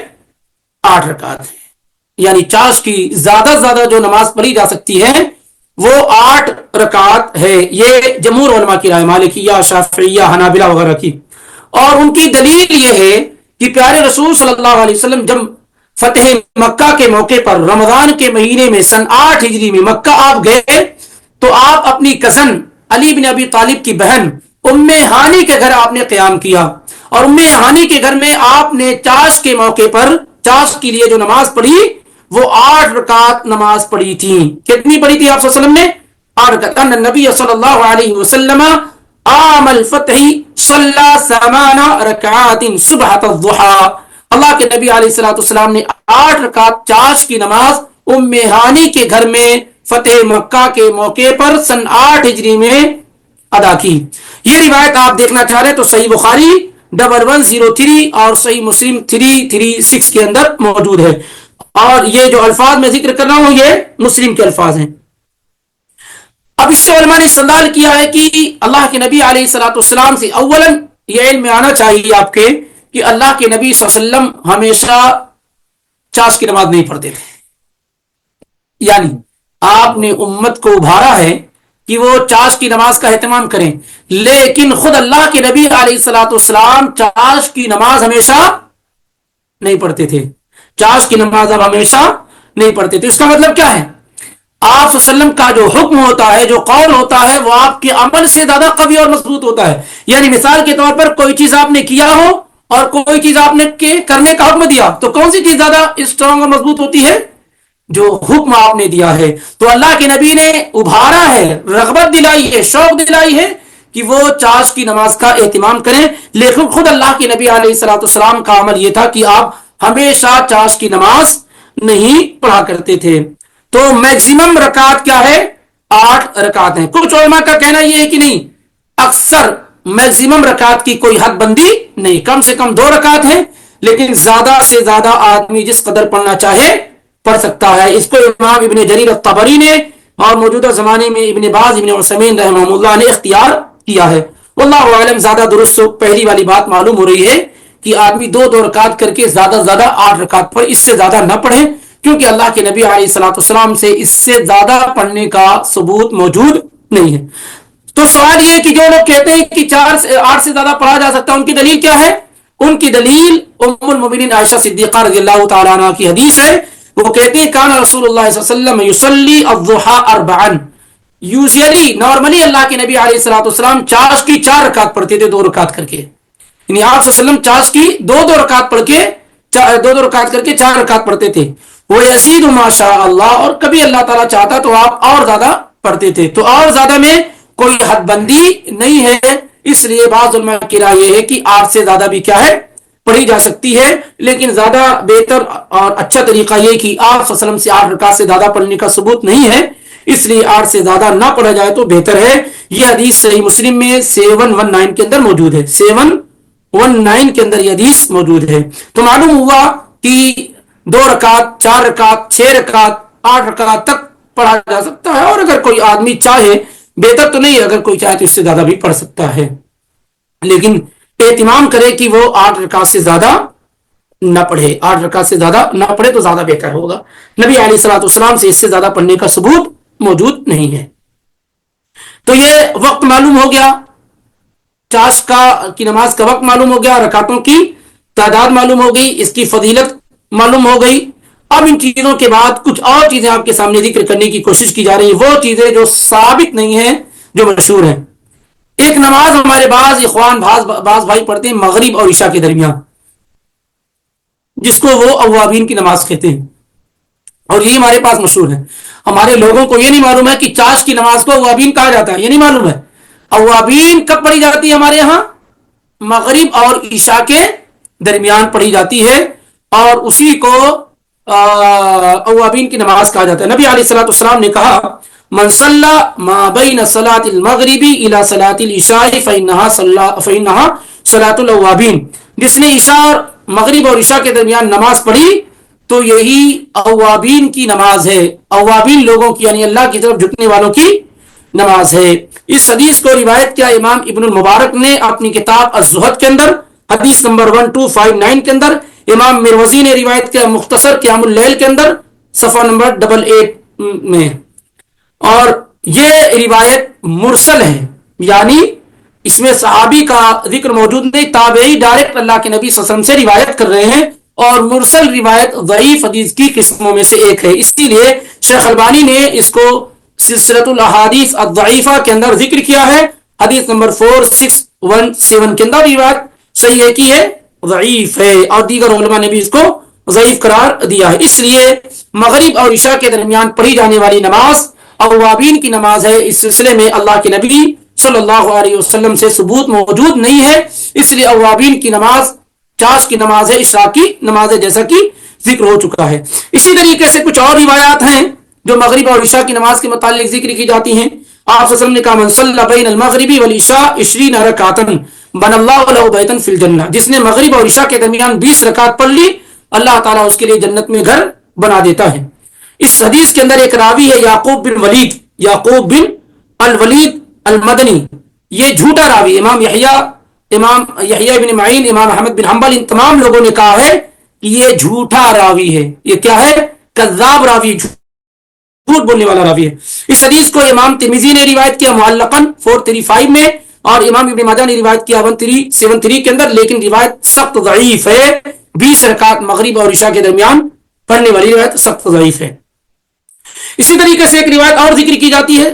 8 رکعت ہیں. یعنی چاش کی زیادہ سے زیادہ جو نماز پڑھی جا سکتی ہے وہ 8 رکعت ہے. یہ جمہور علماء کی رائے، مالکیہ، شافعیہ، حنابلہ وغیرہ کی. اور ان کی دلیل یہ ہے کہ پیارے رسول صلی اللہ علیہ وسلم جب فتح مکہ کے موقع پر رمضان کے مہینے میں سن 8 ہجری میں مکہ آپ گئے تو آپ اپنی کزن علی بن ابی طالب کی بہن ام ہانی کے گھر آپ نے قیام کیا، اور ام ہانی کے گھر میں آپ نے چاش کے موقع پر چاش کے لیے جو نماز پڑھی وہ 8 رکعت نماز پڑھی تھی. کتنی پڑھی تھی آپ صلی اللہ علیہ وسلم نے؟ 8 رکعت. ان النبی صلی اللہ علیہ وسلم عام الفتح صلی 8 رکعات صبح الضحى. اللہ کے نبی علیہ الصلوۃ والسلام نے 8 رکعت چاش کی نماز ام ہانی کے گھر میں فتح مکہ کے موقع پر سن 8 ہجری میں ادا کی. یہ روایت آپ دیکھنا چاہ رہے تو صحیح بخاری 1103 اور صحیح مسلم 336 کے اندر موجود ہے. اور یہ جو الفاظ میں ذکر کر رہا ہوں یہ مسلم کے الفاظ ہیں. اب اس سے علماء نے استدلال کیا ہے کہ اللہ کے نبی علیہ الصلوۃ والسلام سے اولا یہ علم میں آنا چاہیے آپ کے کہ اللہ کے نبی صلی اللہ علیہ وسلم ہمیشہ چاش کی نماز نہیں پڑھتے تھے. یعنی آپ نے امت کو ابھارا ہے کہ وہ چاش کی نماز کا اہتمام کریں، لیکن خود اللہ کے نبی علیہ الصلوۃ والسلام چاش کی نماز ہمیشہ نہیں پڑھتے تھے. چاش کی نماز اب ہمیشہ نہیں پڑھتے تھے. اس کا مطلب کیا ہے؟ آپ صلی اللہ علیہ وسلم کا جو حکم ہوتا ہے، جو قول ہوتا ہے، وہ آپ کے عمل سے زیادہ قوی اور مضبوط ہوتا ہے. یعنی مثال کے طور پر کوئی چیز آپ نے کیا ہو اور کوئی چیز آپ نے کرنے کا حکم دیا تو کون سی چیز زیادہ اسٹرانگ اور مضبوط ہوتی ہے؟ جو حکم آپ نے دیا ہے. تو اللہ کے نبی نے ابھارا ہے، رغبت دلائی ہے، شوق دلائی ہے کہ وہ چاش کی نماز کا اہتمام کریں، لیکن خود اللہ کے نبی علیہ الصلوۃ والسلام کا عمل یہ تھا کہ آپ ہمیشہ چاش کی نماز نہیں پڑھا کرتے تھے. تو میکسیمم رکعت کیا ہے؟ 8 رکعت ہیں. کچھ علماء کا کہنا یہ ہے کہ نہیں، اکثر میکسیمم رکعت کی کوئی حد بندی نہیں، کم سے کم 2 رکعت ہیں، لیکن زیادہ سے زیادہ آدمی جس قدر پڑھنا چاہے پڑھ سکتا ہے. اس کو امام ابن جریر الطبری نے اور موجودہ زمانے میں ابن باز ابن عثیمین رحمہ اللہ نے اختیار کیا ہے. واللہ اعلم زیادہ درست پہلی والی بات معلوم ہو رہی ہے کہ آدمی 2 رکعت کر کے زیادہ سے زیادہ 8 رکعت پڑھے، اس سے زیادہ نہ پڑھے، کیونکہ اللہ کے نبی علیہ الصلوۃ والسلام سے اس سے زیادہ پڑھنے کا ثبوت موجود نہیں ہے. تو سوال یہ ہے کہ جو لوگ کہتے ہیں کہ 8 سے زیادہ پڑھا جا سکتا ہے، ان کی دلیل کیا ہے؟ ان کی دلیل ام المؤمنین عائشہ صدیقہ رضی اللہ تعالی عنہا کی حدیث ہے. وہ کہتے ہیں کان رسول اللہ صلی اللہ علیہ وسلم یصلی الضحى 4. یوزلی نارملی اللہ کے نبی علیہ الصلوۃ والسلام چاش کی 4 رکعت پڑھتے تھے، 2 رکعت کر کے. یعنی آپ صلی اللہ علیہ وسلم چاش کی 2 رکعت پڑھ کے 2 رکعت کر کے 4 رکعت پڑھتے تھے. وہ یزید ما شاء اللہ، اور کبھی اللہ تعالیٰ چاہتا تو آپ اور زیادہ پڑھتے تھے. تو اور زیادہ میں کوئی حد بندی نہیں ہے. اس لیے بعض علماء کی رائے یہ ہے کہ 8 سے زیادہ بھی کیا ہے؟ پڑھی جا سکتی ہے، لیکن زیادہ بہتر اور اچھا طریقہ یہ کہ آپ صلی اللہ علیہ وسلم سے 8 رکعت سے زیادہ پڑھنے کا ثبوت نہیں ہے، اس لیے 8 سے زیادہ نہ پڑھا جائے تو بہتر ہے. یہ حدیث صحیح مسلم میں 719 کے اندر موجود ہے، 719 کے اندر یہ حدیث موجود ہے. تو معلوم ہوا کہ 2 رکعت، 4 رکعت، 6 رکعت، 8 رکعت تک پڑھا جا سکتا ہے. اور اگر کوئی آدمی چاہے، بہتر تو نہیں، اگر کوئی چاہے تو اس سے زیادہ بھی پڑھ سکتا ہے، لیکن اہتمام کرے کہ وہ 8 رکعت سے زیادہ نہ پڑھے. 8 رکعت سے زیادہ نہ پڑھے تو زیادہ بہتر ہوگا. نبی علیہ الصلوۃ والسلام سے اس سے زیادہ پڑھنے کا ثبوت موجود نہیں ہے. تو یہ وقت معلوم ہو گیا، چاش کی نماز کا وقت معلوم ہو گیا، رکعتوں کی تعداد معلوم ہو گئی، اس کی فضیلت معلوم ہو گئی. اب ان چیزوں کے بعد کچھ اور چیزیں آپ کے سامنے ذکر کرنے کی کوشش کی جا رہی ہیں، وہ چیزیں جو ثابت نہیں ہیں، جو مشہور ہیں. ایک نماز ہمارے بعض اخوان بعض بھائی پڑھتے ہیں مغرب اور عشاء کے درمیان، جس کو وہ اوابین کی نماز کہتے ہیں، اور یہ ہمارے پاس مشہور ہے. ہمارے لوگوں کو یہ نہیں معلوم ہے کہ چاش کی نماز کو اوابین کہا جاتا ہے، یہ نہیں معلوم ہے. اوابین کب پڑھی جاتی ہے؟ ہمارے یہاں مغرب اور عشاء کے درمیان پڑھی جاتی ہے، اور اسی کو اوابین کی نماز کہا جاتا ہے. نبی علیہ الصلوۃ والسلام نے کہا من صلی ما بین صلاۃ المغرب الی صلاۃ العشاء فانها صلاۃ الاوابین، جس نے عشاء اور مغرب اور عشاء کے درمیان نماز پڑھی تو یہی اوابین کی نماز ہے. اوابین لوگوں کی یعنی اللہ کی طرف جھکنے والوں کی نماز ہے. اس حدیث کو روایت کیا امام ابن المبارک نے اپنی کتاب الزہد کے اندر، حدیث نمبر 1259 کے اندر، امام مروزی نے روایت کیا مختصر قیام اللیل کے اندر صفحہ نمبر 88 میں. اور یہ روایت مرسل ہے، یعنی اس میں صحابی کا ذکر موجود نہیں، تابعی ڈائریکٹ اللہ کے نبی صلی اللہ علیہ وسلم سے روایت کر رہے ہیں، اور مرسل روایت ضعیف حدیث کی قسموں میں سے ایک ہے. اسی لیے شیخ البانی نے اس کو سلسلۃ الاحادیث الضعیفہ کے اندر ذکر کیا ہے. حدیث نمبر 4617 کے اندر روایت صحیح ہے کہ یہ ضعیف ہے، اور دیگر علماء نے بھی اس کو ضعیف قرار دیا ہے. اس لیے مغرب اور عشاء کے درمیان پڑھی جانے والی نماز اوابین کی نماز ہے. اس سلسلے میں اللہ کے نبی صلی اللہ علیہ وسلم سے ثبوت موجود نہیں ہے، اس لیے اوابین کی نماز چاش کی نماز ہے، عشاء کی نماز ہے، جیسا کہ ذکر ہو چکا ہے. اسی طریقے سے کچھ اور روایات ہیں جو مغرب اور عشاء کی نماز کے متعلق ذکر کی جاتی ہیں. آپ صلی اللہ علیہ وسلم نے کہا من صلی بین المغرب والعشاء 20 رکعتا بن اللہ له بیتا فی الجنہ، جس نے مغرب اور عشاء کے درمیان 20 رکعت پڑھ لی اللہ تعالیٰ اس کے لیے جنت میں گھر بنا دیتا ہے. اس حدیث کے اندر ایک راوی ہے یعقوب بن الولید المدنی، یہ جھوٹا راوی. امام یحییٰ بن معین، امام احمد بن حنبل، ان تمام لوگوں نے کہا ہے کہ یہ جھوٹا راوی ہے. یہ کیا ہے؟ کذاب راوی، جھوٹ بولنے والا راوی ہے. اس حدیث کو امام ترمذی نے روایت کیا معلقاً 435 میں، اور امام ابن ماجہ نے روایت کیا 1373 کے اندر، لیکن روایت سخت ضعیف ہے. 20 رکعت مغرب اور عشاء کے درمیان پڑھنے والی روایت سخت ضعیف ہے. اسی طریقے سے ایک روایت اور ذکر کی جاتی ہے،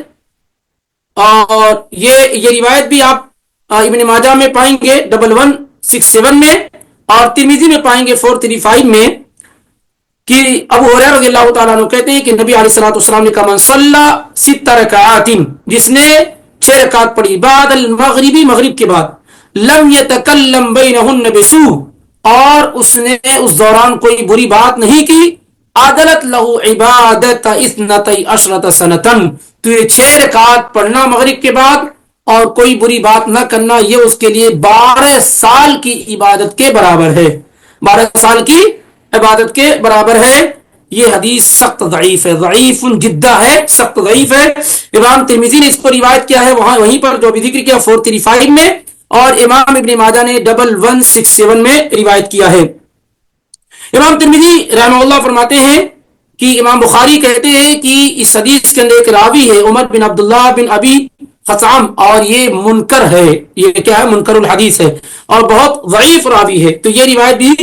اور یہ روایت بھی آپ ابن ماجہ میں پائیں گے 1167 میں، اور ترمذی میں پائیں گے 435 میں، کہ ابو ہریرہ رضی اللہ تعالیٰ عنہ کہتے ہیں کہ نبی علیہ الصلوۃ والسلام نے کہا من صلی 6 رکعات، جس نے 6 رکعت پڑھی بعد المغربی، مغرب کے بعد، لم یتکلم بینہن بسوء، اور اس نے اس دوران کوئی بری بات نہیں کی، عدلت لہ عبادت 12 سنتن، تو یہ 6 رکعت پڑھنا مغرب کے بعد اور کوئی بری بات نہ کرنا، یہ اس کے لیے 12 سال کی عبادت کے برابر ہے. 12 سال کی عبادت کے برابر ہے. یہ حدیث سخت ضعیف ہے، ضعیف جدہ ہے، سخت ضعیف ہے. امام ترمذی نے اس کو روایت کیا ہے وہیں پر جو بھی ذکر کیا 435 میں، اور امام ابن ماجہ نے 1167 میں روایت کیا ہے. امام ترمذی رحمہ اللہ فرماتے ہیں کہ امام بخاری کہتے ہیں کہ اس حدیث کے اندر ایک راوی ہے عمر بن عبداللہ بن ابی خثعم، اور یہ منکر ہے، یہ کیا ہے؟ منکر الحدیث ہے، اور بہت ضعیف راوی ہے. تو یہ روایت بھی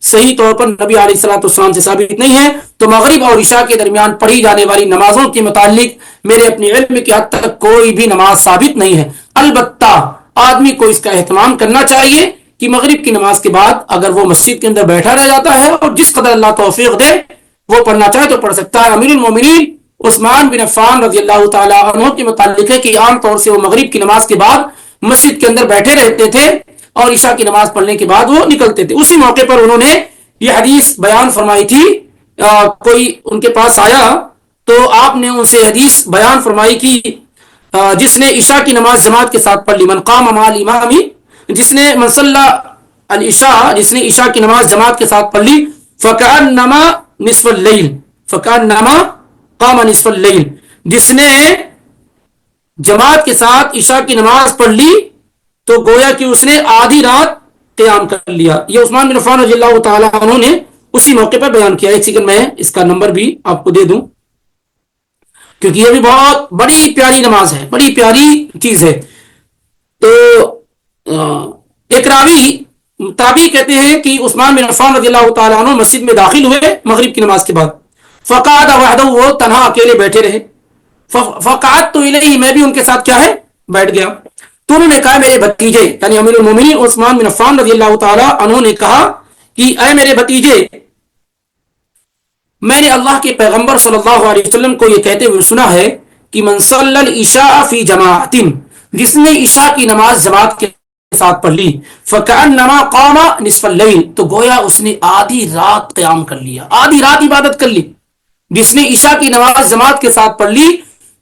صحیح طور پر نبی علیہ الصلوۃ والسلام سے ثابت نہیں ہے. تو مغرب اور عشاء کے درمیان پڑھی جانے والی نمازوں کے متعلق میرے اپنے علم کی حد تک کوئی بھی نماز ثابت نہیں ہے. البتہ آدمی کو اس کا اہتمام کرنا چاہیے کہ مغرب کی نماز کے بعد اگر وہ مسجد کے اندر بیٹھا رہ جاتا ہے اور جس قدر اللہ توفیق دے وہ پڑھنا چاہے تو پڑھ سکتا ہے. امیر المومنین عثمان بن عفان رضی اللہ تعالیٰ عنہ کے متعلق ہے کہ عام طور سے وہ مغرب کی نماز کے بعد مسجد کے اندر بیٹھے رہتے تھے اور عشاء کی نماز پڑھنے کے بعد وہ نکلتے تھے. اسی موقع پر انہوں نے یہ حدیث بیان فرمائی تھی. کوئی ان کے پاس آیا تو آپ نے ان سے حدیث بیان فرمائی کہ جس نے عشاء کی نماز جماعت کے ساتھ پڑھ لی، من قام مع الامام، جس نے من صلی العشاء، جس نے عشاء کی نماز جماعت کے ساتھ پڑھ لی، فکأنما نصف اللیل، فکأنما قام نصف اللیل، جس نے جماعت کے ساتھ عشاء کی نماز پڑھ لی تو گویا کہ اس نے آدھی رات قیام کر لیا. یہ عثمان بن عفان رضی اللہ تعالیٰ عنہ نے اسی موقع پر بیان کیا. ایک سیکنڈ میں اس کا نمبر بھی آپ کو دے دوں کیونکہ یہ بھی بہت بڑی پیاری نماز ہے، بڑی پیاری چیز ہے. تو ایک راوی تابعی کہتے ہیں کہ عثمان بن عفان رضی اللہ تعالیٰ عنہ مسجد میں داخل ہوئے مغرب کی نماز کے بعد، فقعد وحدہ، وہ تنہا اکیلے بیٹھے رہے، فقعدت الیہ، میں بھی ان کے ساتھ کیا ہے بیٹھ گیا. تو انہوں نے کہا میرے بھتیجے، یعنی امیر المومنین عثمان بن عفان رضی اللہ تعالیٰ عنہ نے کہا کہ اے میرے بھتیجے، میں نے اللہ کے پیغمبر صلی اللہ علیہ وسلم کو یہ کہتے ہوئے سنا ہے کہ من صلی العشاء فی جماعت، جس نے عشاء کی نماز جماعت کے ساتھ پڑھ لی، فکأنما قام نصف اللیل، تو گویا اس نے آدھی رات قیام کر لیا، آدھی رات عبادت کر لی. جس نے عشاء کی نماز جماعت کے ساتھ پڑھ لی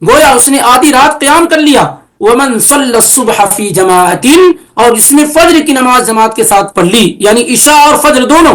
گویا اس نے آدھی رات قیام کر لیا. ومن صلی الصبح فی جماعت، اور جس نے فجر کی نماز جماعت کے ساتھ پڑھ لی، یعنی عشاء اور فجر دونوں،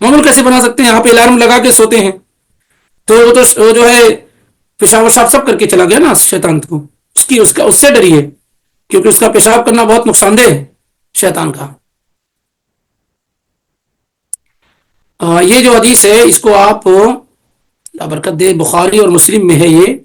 معمول کیسے بنا سکتے ہیں؟ آپ الارم لگا کے سوتے ہیں تو وہ تو جو ہے پیشاب وشاب سب کر کے چلا گیا نا شیطان کو. اس سے ڈریے کیونکہ اس کا پیشاب کرنا بہت نقصان دہ ہے شیطان کا. یہ جو حدیث ہے اس کو آپ اللہ برکت دے بخاری اور مسلم میں ہے یہ.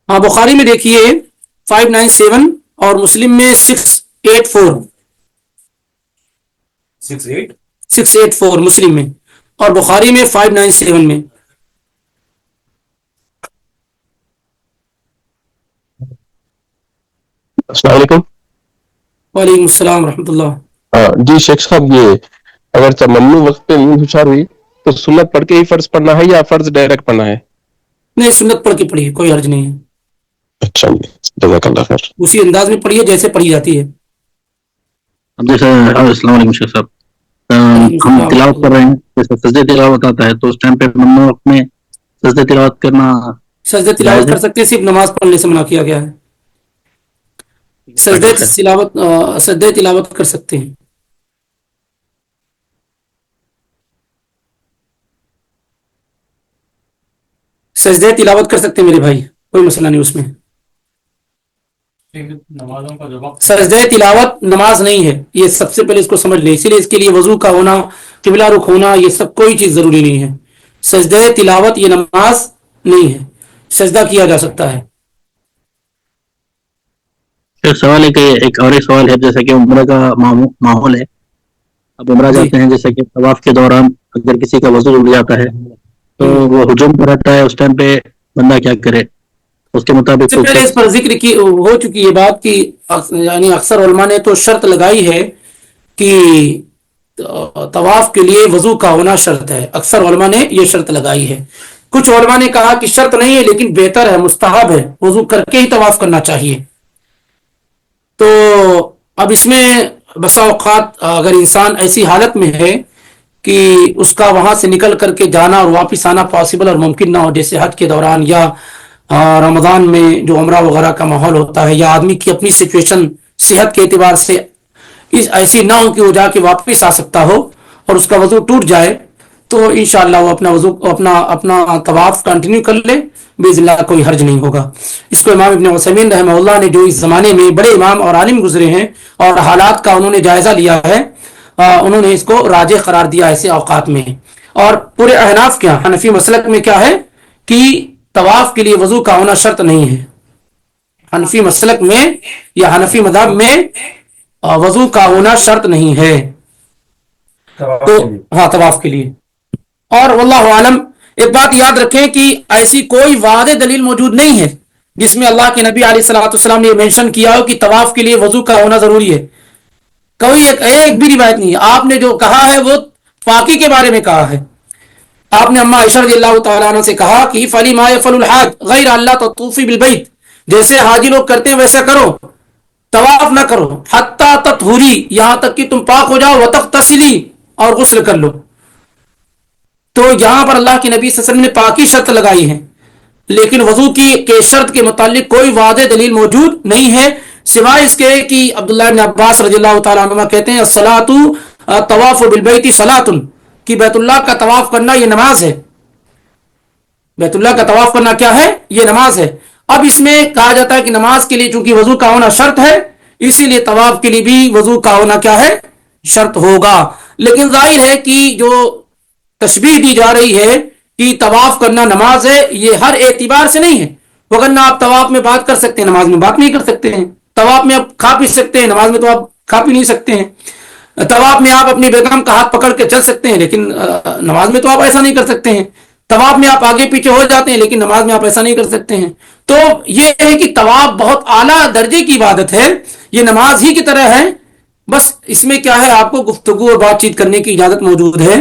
ہاں بخاری میں دیکھیے 597 اور مسلم میں 684 مسلم میں اور بخاری میں 597 میں. السلام علیکم. وعلیکم السلام ورحمۃ اللہ. جی شیخ صاحب، یہ اگر تمنو وقت پہ نیند ہوشار ہوئی تو سنت پڑھ کے ہی فرض پڑھنا ہے یا فرض ڈائریکٹ پڑھنا ہے؟ نہیں، سنت پڑھ کے پڑھیے، کوئی حرج نہیں ہے. اچھا جی، جزاک اللہ خیر. اسی انداز میں پڑھیے جیسے پڑھی جاتی ہے. اب جیسے السلام علیکم شیخ صاحب، ہم تلاوت کر رہے ہیں، جیسے سجدے تلاوت آتا ہے تو اس ٹائم پہ ممنوع وقت میں سجدے تلاوت کرنا سجدے تلاوت کر سکتے ہیں، صرف نماز پڑھنے سے منع کیا گیا ہے. سجدے تلاوت کر سکتے ہیں. سجدے تلاوت کر سکتے ہیں میرے بھائی، کوئی مسئلہ نہیں اس میں. نمازوں کا جو وقت سجدے تلاوت نماز نہیں ہے، یہ سب سے پہلے اس کو سمجھ لیں. اسی لیے اس کے لیے وضو کا ہونا، قبلہ رخ ہونا، یہ سب کوئی چیز ضروری نہیں ہے. سجدے تلاوت یہ نماز نہیں ہے، سجدہ کیا جا سکتا ہے. سوال ہے کہ ایک اور ایک سوال ہے، جیسے کہ عمرہ کا ماحول ہے، اب عمرہ جاتے ہیں، جیسے کہ طواف کے دوران اگر کسی کا وضو اڑ جاتا ہے تو وہ ہجوم پر رہتا ہے، اس ٹائم پہ بندہ کیا کرے؟ اس کے مطابق سے پہلے اس پر ذکر کی ہو چکی یہ بات کہ یعنی اکثر علماء نے تو شرط لگائی ہے کہ طواف کے لیے وضو کا ہونا شرط ہے. اکثر علماء نے یہ شرط لگائی ہے. کچھ علماء نے کہا کہ شرط نہیں ہے لیکن بہتر ہے، مستحب ہے، وضو کر کے ہی طواف کرنا چاہیے. تو اب اس میں بسا اوقات اگر انسان ایسی حالت میں ہے کہ اس کا وہاں سے نکل کر کے جانا اور واپس آنا پاسبل اور ممکن نہ ہو، جیسے حج کے دوران یا رمضان میں جو عمرہ وغیرہ کا ماحول ہوتا ہے، یا آدمی کی اپنی سچویشن صحت کے اعتبار سے ایسی نہ ہو کہ وہ جا کے واپس آ سکتا ہو اور اس کا وضو ٹوٹ جائے، تو انشاءاللہ وہ اپنا طواف کنٹینیو کر لے، باذن اللہ کوئی حرج نہیں ہوگا. اس کو امام ابن عثیمین رحمہ اللہ نے، جو اس زمانے میں بڑے امام اور عالم گزرے ہیں اور حالات کا انہوں نے جائزہ لیا ہے، انہوں نے اس کو راجح قرار دیا ایسے اوقات میں. اور پورے احناف کیا، حنفی مسلک میں کیا ہے کہ طواف کے لیے وضو کا ہونا شرط نہیں ہے. حنفی مسلک میں یا حنفی مذہب میں وضو کا ہونا شرط نہیں ہے. تو ہاں طواف کے لیے. اور واللہ عالم ایک بات یاد رکھیں کہ ایسی کوئی واضح دلیل موجود نہیں ہے جس میں اللہ کے نبی علیہ الصلوۃ والسلام نے یہ مینشن کیا ہو کہ طواف کے لیے وضو کا ہونا ضروری ہے. کوئی ایک بھی روایت نہیں ہے. آپ نے جو کہا ہے وہ پاکی کے بارے میں کہا ہے. آپ نے اما عائشہ رضی اللہ تعالیٰ عنہ سے کہا کہ فلی ما یفعل الحاج غیر اللہ تطوفی بالبیت، جیسے حاجی لوگ کرتے ہیں ویسا کرو، طواف نہ کرو، حتی تطہری، یہاں تک کہ تم پاک ہو جاؤ، وتغتسلی، اور غسل کر لو. تو یہاں پر اللہ کے نبی صلی اللہ علیہ وسلم نے پاکی شرط لگائی ہے، لیکن وضو کے شرط کے متعلق کوئی واضح دلیل موجود نہیں ہے، سوائے اس کے کہ عبداللہ بن عباس رضی اللہ تعالیٰ عنہ کہتے ہیں الصلاۃ طواف بالبیت صلاۃ، کہ بیت اللہ کا طواف کرنا یہ نماز ہے. بیت اللہ کا طواف کرنا کیا ہے؟ یہ نماز ہے. اب اس میں کہا جاتا ہے کہ نماز کے لیے چونکہ وضو کا ہونا شرط ہے، اسی لیے طواف کے لیے بھی وضو کا ہونا کیا ہے؟ شرط ہوگا. لیکن ظاہر ہے کہ جو تشبیہ دی جا رہی ہے کہ طواف کرنا نماز ہے، یہ ہر اعتبار سے نہیں ہے. وگرنہ آپ طواف میں بات کر سکتے ہیں، نماز میں بات نہیں کر سکتے ہیں. طواف میں آپ کھا پی سکتے ہیں، نماز میں تو آپ کھا پی نہیں سکتے ہیں. طواف میں آپ اپنی بیگم کا ہاتھ پکڑ کے چل سکتے ہیں، لیکن نماز میں تو آپ ایسا نہیں کر سکتے ہیں. طواف میں آپ آگے پیچھے ہو جاتے ہیں، لیکن نماز میں آپ ایسا نہیں کر سکتے ہیں. تو یہ ہے کہ طواف بہت اعلیٰ درجے کی عبادت ہے، یہ نماز ہی کی طرح ہے. بس اس میں کیا ہے، آپ کو گفتگو اور بات چیت کرنے کی اجازت موجود ہے.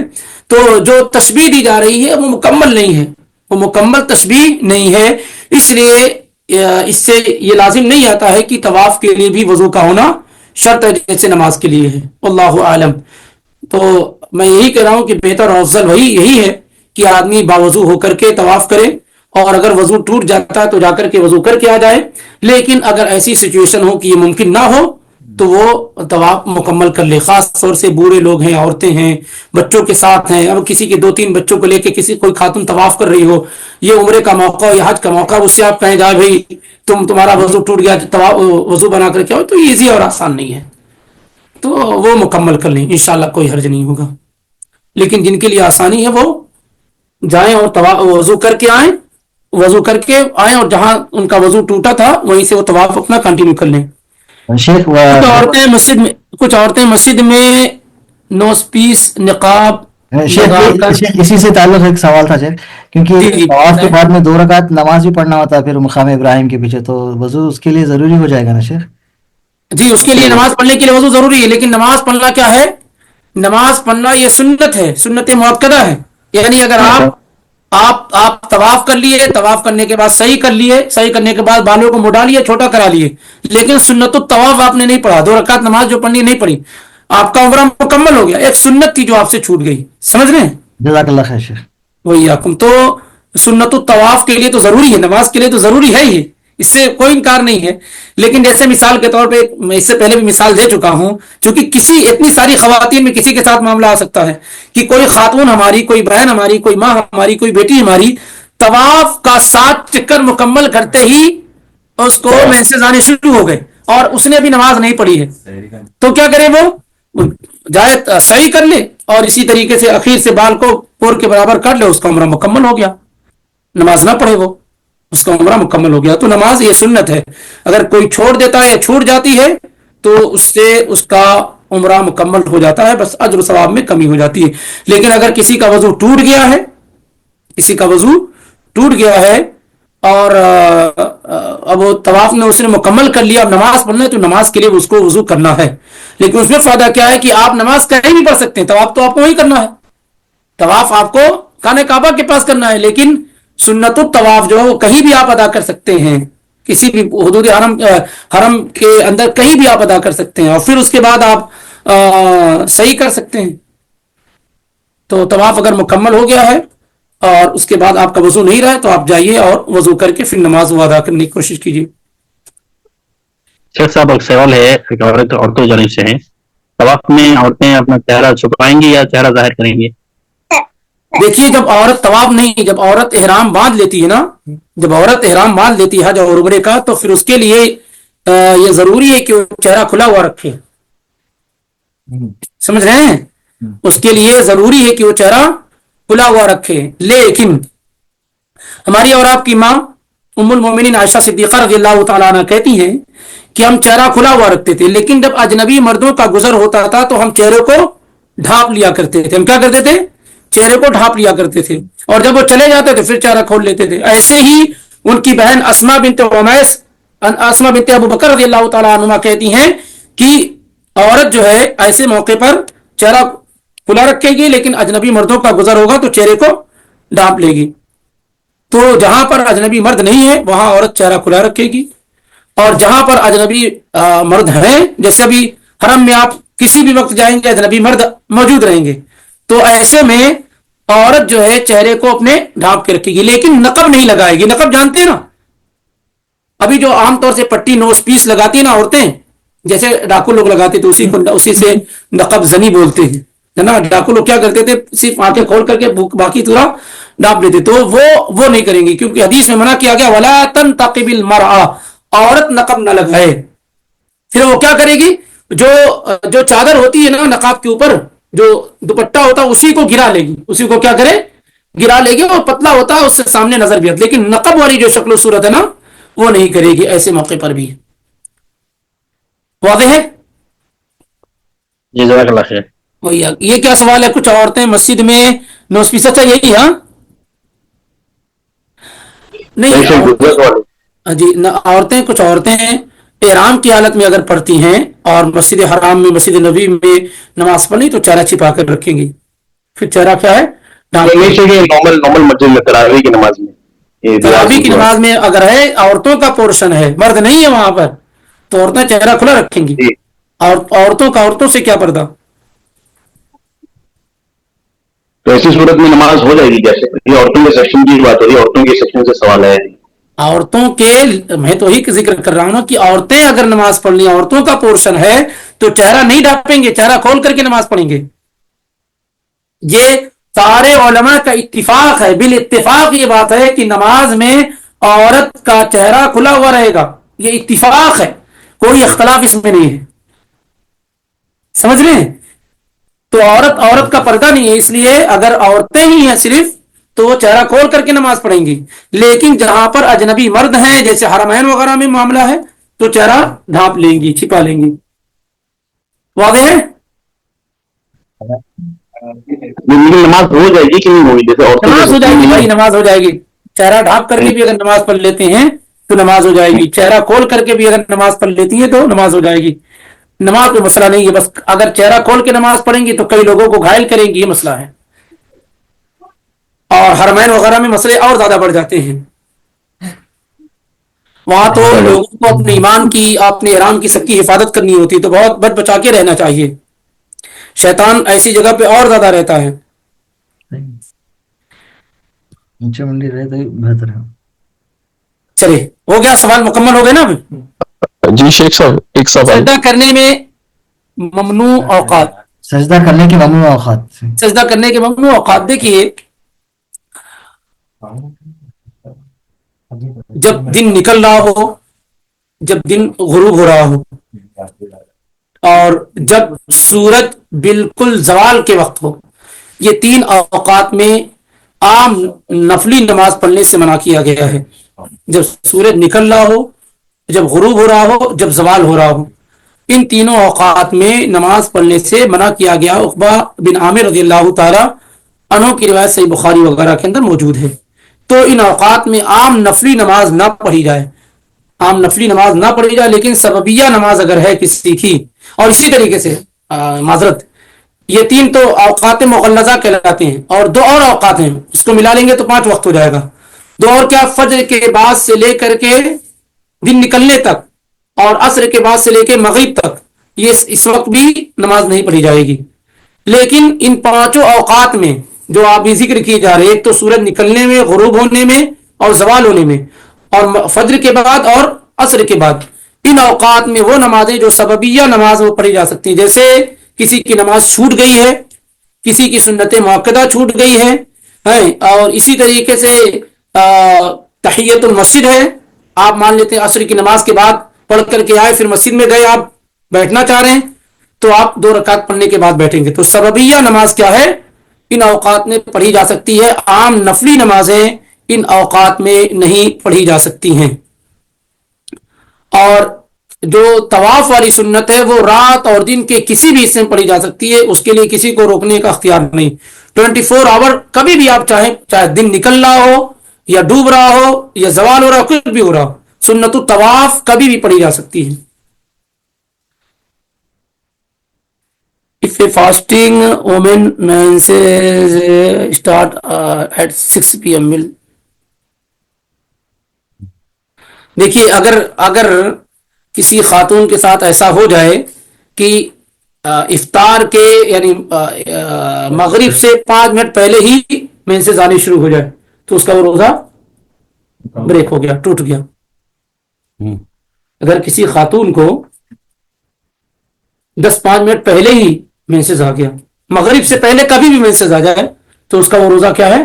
تو جو تشبیہ دی جا رہی ہے وہ مکمل نہیں ہے، وہ مکمل تشبیہ نہیں ہے. اس لیے اس سے یہ لازم نہیں آتا ہے کہ طواف کے لیے بھی وضو کا ہونا شرط ہے جیسے نماز کے لیے ہے. واللہ عالم. تو میں یہی کہہ رہا ہوں کہ بہتر اور افضل یہی ہے کہ آدمی باوضو ہو کر کے طواف کرے، اور اگر وضو ٹوٹ جاتا ہے تو جا کر کے وضو کر کے آ جائے. لیکن اگر ایسی سچویشن ہو کہ یہ ممکن نہ ہو تو وہ طواف مکمل کر لے. خاص طور سے بوڑھے لوگ ہیں، عورتیں ہیں، بچوں کے ساتھ ہیں. اب کسی کے 2-3 بچوں کو لے کے کسی کوئی خاتون طواف کر رہی ہو، یہ عمرے کا موقع ہو یا حج کا موقع، اس سے آپ کہیں جائے بھائی تمہارا وضو ٹوٹ گیا، وضو بنا کر کے آؤ، تو ایزی اور آسان نہیں ہے. تو وہ مکمل کر لیں، انشاءاللہ کوئی حرج نہیں ہوگا. لیکن جن کے لیے آسانی ہے وہ جائیں اور وضو کر کے آئیں، وضو کر کے آئیں، اور جہاں ان کا وضو ٹوٹا تھا وہیں سے وہ طواف اپنا کنٹینیو کر لیں. شیخ کچھ عورتیں مسجد میں نوز پیس نقاب شیخ اسی سے تعلق ایک سوال تھا شیخ، کیونکہ طواف کے بعد میں 2 رکعت نماز بھی پڑھنا ہوتا ہے پھر مقام ابراہیم کے پیچھے، تو وضو اس کے لیے ضروری ہو جائے گا نا شیخ؟ جی اس کے لیے نماز پڑھنے کے لیے وضو ضروری ہے، لیکن نماز پڑھنا کیا ہے؟ نماز پڑھنا یہ سنت ہے، سنت مؤکدہ ہے. یعنی اگر آپ طواف کر لیے، طواف کرنے کے بعد صحیح کر لیے، صحیح کرنے کے بعد بالوں کو مڈا لیے، چھوٹا کرا لیے، لیکن سنت الطواف آپ نے نہیں پڑھا، 2 رکعت نماز جو پڑھنی نہیں پڑھی، آپ کا عمرہ مکمل ہو گیا. ایک سنت تھی جو آپ سے چھوٹ گئی، سمجھ رہے ہیں؟ جزاک اللہ خیر شیخ. وہی آپ تو سنت الطواف کے لیے تو ضروری ہے، نماز کے لیے تو ضروری ہے ہی، اس سے کوئی انکار نہیں ہے. لیکن جیسے مثال کے طور پہ میں اس سے پہلے بھی مثال دے چکا ہوں، چونکہ اتنی ساری خواتین میں کسی کے ساتھ معاملہ آ سکتا ہے کہ کوئی خاتون ہماری، کوئی بہن ہماری، کوئی ماں ہماری، کوئی بیٹی ہماری طواف کا 7 چکر مکمل کرتے ہی اس کو مینسز آنے شروع ہو گئے اور اس نے ابھی نماز نہیں پڑھی ہے، تو کیا کرے؟ وہ جائے صحیح کر لے اور اسی طریقے سے اخیر سے بال کو پور کے برابر کر لے، اس کا عمرہ مکمل ہو گیا. نماز نہ پڑھے وہ، اس کا عمرہ مکمل ہو گیا. تو نماز یہ سنت ہے، اگر کوئی چھوڑ دیتا ہے یا چھوٹ جاتی ہے تو اس سے اس کا عمرہ مکمل ہو جاتا ہے، بس اجر و ثواب میں کمی ہو جاتی ہے. لیکن اگر کسی کا وضو ٹوٹ گیا ہے، کسی کا وضو ٹوٹ گیا ہے اور اب وہ طواف میں اس نے مکمل کر لیا، اب نماز پڑھنا ہے تو نماز کے لیے اس کو وضو کرنا ہے. لیکن اس میں فائدہ کیا ہے کہ آپ نماز کہیں بھی پڑھ سکتے ہیں، طواف تو آپ کو وہی کرنا ہے، طواف آپ کو خانہ کعبہ کے پاس کرنا ہے، لیکن سنت الطواف جو ہے وہ کہیں بھی آپ ادا کر سکتے ہیں، کسی بھی حدود حرم کے اندر کہیں بھی آپ ادا کر سکتے ہیں، اور پھر اس کے بعد آپ صحیح کر سکتے ہیں. تو طواف اگر مکمل ہو گیا ہے اور اس کے بعد آپ کا وضو نہیں رہا ہے تو آپ جائیے اور وضو کر کے پھر نماز وہ ادا کرنے کی کوشش کیجیے. شیخ صاحب ایک سوال ہے، ایک عورتوں جانب سے ہے، طواف میں عورتیں اپنا چہرہ چھپائیں گی یا چہرہ ظاہر کریں گی؟ دیکھیے جب عورت طواف نہیں، جب عورت احرام باندھ لیتی ہے نا، جب عورت احرام باندھ لیتی ہے حج اور عمرے کا، تو پھر اس کے لیے یہ ضروری ہے کہ وہ چہرہ کھلا ہوا رکھے. سمجھ رہے ہیں؟ اس کے لیے ضروری ہے کہ وہ چہرہ کھلا ہوا رکھے. لیکن ہماری اور آپ کی ماں ام المومنین عائشہ صدیقہ رضی اللہ تعالیٰ عنہ کہتی ہیں کہ ہم چہرہ کھلا ہوا رکھتے تھے، لیکن جب اجنبی مردوں کا گزر ہوتا تھا تو ہم چہرے کو ڈھانپ لیا کرتے تھے. ہم کیا کرتے تھے؟ چہرے کو ڈھانپ لیا کرتے تھے، اور جب وہ چلے جاتے تھے پھر چہرہ کھول لیتے تھے. ایسے ہی ان کی بہن اسما بنت عمیس، اسما بنت ابو بکر رضی اللہ تعالیٰ عنہ کہتی ہیں کہ عورت جو ہے ایسے موقع پر چہرہ کھلا رکھے گی، لیکن اجنبی مردوں کا گزر ہوگا تو چہرے کو ڈھانپ لے گی. تو جہاں پر اجنبی مرد نہیں ہے وہاں عورت چہرہ کھلا رکھے گی، اور جہاں پر اجنبی مرد ہیں، جیسے ابھی حرم میں آپ کسی بھی وقت جائیں گے اجنبی مرد موجود رہیں گے، تو ایسے میں عورت جو ہے چہرے کو اپنے ڈھانپ کے رکھے گی، لیکن نقب نہیں لگائے گی. نقب جانتے ہیں نا، ابھی جو عام طور سے پٹی نوز پیس لگاتی ہیں نا عورتیں، جیسے ڈاکو لوگ لگاتے تھے، اسی سے نقب زنی بولتے ہیں نا. ڈاکو لوگ کیا کرتے تھے؟ صرف آنکھیں کھول کر کے باقی پورا ڈانپ لیتے. تو وہ نہیں کریں گی، کیونکہ حدیث میں منع کیا گیا ولا تنتقب المرأة، عورت نقب نہ لگائے. پھر وہ کیا کرے گی؟ جو چادر ہوتی ہے نا نقاب کے اوپر، جو دوپٹہ ہوتا ہے اسی کو گرا لے گی، اسی کو کیا کرے؟ گرا لے گی، اور پتلا ہوتا ہے اس سے سامنے نظر بھی آتی. لیکن نقب والی جو شکل و صورت ہے نا وہ نہیں کرے گی ایسے موقع پر بھی. واضح ہے؟ جی جزاک اللہ خیر. یہ کیا سوال ہے؟ کچھ عورتیں مسجد میں نوز پیس، اچھا یہی ہاں نہیں جی، عورتیں کچھ عورتیں احرام کی حالت میں اگر پڑھتی ہیں اور مسجد حرام میں، مسجد نبی میں نماز پڑھنی تو چہرہ چھپا کر رکھیں گی. پھر چہرہ کیا ہے؟ نارمل مسجد میں تراویح کی نماز میں تراویح کی نماز میں اگر ہے عورتوں کا پورشن ہے، مرد نہیں ہے وہاں پر، تو عورتیں چہرہ کھلا رکھیں گی، اور عورتوں کا عورتوں سے کیا پردہ؟ تو ایسی صورت میں نماز ہو جائے گی کیسے؟ یہ عورتوں کے سیکشن کی بات ہو رہی ہے، عورتوں کے سیکشن سے سوال ہے. عورتوں کے، میں تو ہی ذکر کر رہا ہوں نا کہ عورتیں اگر نماز پڑھ لیں، عورتوں کا پورشن ہے تو چہرہ نہیں ڈھانپیں گے، چہرہ کھول کر کے نماز پڑھیں گے. یہ سارے علماء کا اتفاق ہے، بالاتفاق یہ بات ہے کہ نماز میں عورت کا چہرہ کھلا ہوا رہے گا، یہ اتفاق ہے، کوئی اختلاف اس میں نہیں ہے. سمجھ رہے ہیں؟ تو عورت کا پردہ نہیں ہے، اس لیے اگر عورتیں ہی ہیں صرف تو وہ چہرہ کھول کر کے نماز پڑھیں گی. لیکن جہاں پر اجنبی مرد ہیں جیسے حرمین وغیرہ میں معاملہ ہے تو چہرہ ڈھانپ لیں گی، چھپا لیں گی. واضح ہے؟ نماز ہو جائے گی کہ نہیں ہوگی؟ جیسے نماز ہو جائے گی بھائی، نماز ہو جائے گی. چہرہ ڈھانپ کر کے بھی اگر نماز پڑھ لیتے ہیں تو نماز ہو جائے گی، چہرہ کھول کر کے بھی اگر نماز پڑھ لیتی ہیں تو نماز ہو جائے گی. نماز کوئی مسئلہ نہیں ہے، بس اگر چہرہ کھول کے نماز پڑھیں گی تو کئی لوگوں کو گھائل کریں گی، یہ مسئلہ ہے. اور حرمین وغیرہ میں مسئلے اور زیادہ بڑھ جاتے ہیں، وہاں تو لوگوں کو اپنے ایمان کی، اپنے احرام کی سب کی حفاظت کرنی ہوتی، تو بہت بچ بچا کے رہنا چاہیے. شیطان ایسی جگہ پہ اور زیادہ رہتا ہے. اونچے منڈی رہے تو بہتر ہے. چلے، ہو گیا سوال مکمل ہو گئے نا. جی شیخ صاحب ایک سوال. سجدہ کرنے میں ممنوع اوقات، سجدہ کرنے کے ممنوع اوقات، سجدہ کرنے کے ممنوع اوقات دیکھیے، جب دن نکل رہا ہو، جب دن غروب ہو رہا ہو، اور جب سورج بالکل زوال کے وقت ہو، یہ تین اوقات میں عام نفلی نماز پڑھنے سے منع کیا گیا ہے. جب سورج نکل رہا ہو، جب غروب ہو رہا ہو، جب زوال ہو رہا ہو، ان تینوں اوقات میں نماز پڑھنے سے منع کیا گیا. عقبہ بن عامر رضی اللہ تعالی عنہ کی روایت صحیح بخاری وغیرہ کے اندر موجود ہے. تو ان اوقات میں عام نفلی نماز نہ پڑھی جائے، عام نفلی نماز نہ پڑھی جائے، لیکن سببیہ نماز اگر ہے کسی کی. اور اسی طریقے سے معذرت، یہ تین تو اوقات مغلظہ کہلاتے ہیں، اور دو اور اوقات ہیں، اس کو ملا لیں گے تو 5 وقت ہو جائے گا. دو اور کیا؟ فجر کے بعد سے لے کر کے دن نکلنے تک، اور عصر کے بعد سے لے کے مغرب تک، یہ اس وقت بھی نماز نہیں پڑھی جائے گی. لیکن ان 5 اوقات میں جو آپ بھی ذکر کیے جا رہے ہیں، ایک تو سورج نکلنے میں، غروب ہونے میں اور زوال ہونے میں، اور فجر کے بعد اور عصر کے بعد، ان اوقات میں وہ نمازیں جو سببیہ نماز وہ پڑھی جا سکتی ہیں. جیسے کسی کی نماز چھوٹ گئی ہے، کسی کی سنت موقدہ چھوٹ گئی ہے، اور اسی طریقے سے تحیت المسجد ہے. آپ مان لیتے ہیں عصر کی نماز کے بعد پڑھ کر کے آئے، پھر مسجد میں گئے، آپ بیٹھنا چاہ رہے ہیں تو آپ 2 رکعت پڑھنے کے بعد بیٹھیں گے. تو سببیہ نماز کیا ہے؟ ان اوقات میں پڑھی جا سکتی ہے. عام نفلی نمازیں ان اوقات میں نہیں پڑھی جا سکتی ہیں. اور جو طواف والی سنت ہے وہ رات اور دن کے کسی بھی حصے میں پڑھی جا سکتی ہے، اس کے لیے کسی کو روکنے کا اختیار نہیں. 24 آور کبھی بھی آپ چاہیں، چاہے دن نکل رہا ہو یا ڈوب رہا ہو یا زوال ہو رہا ہو، کچھ بھی ہو رہا ہو، سنت الطواف کبھی بھی پڑھی جا سکتی ہے. If a fasting woman menses start at 6 p.m. دیکھیے، اگر کسی خاتون کے ساتھ ایسا ہو جائے کہ افطار کے یعنی مغرب سے 5 منٹ پہلے ہی مینسز آنے شروع ہو جائے تو اس کا وہ روزہ بریک ہو گیا، ٹوٹ گیا. اگر کسی خاتون کو 10-5 منٹ پہلے ہی مینسز آ گیا، مغرب سے پہلے کبھی بھی مینسز آ جائے تو اس کا وہ روزہ کیا ہے؟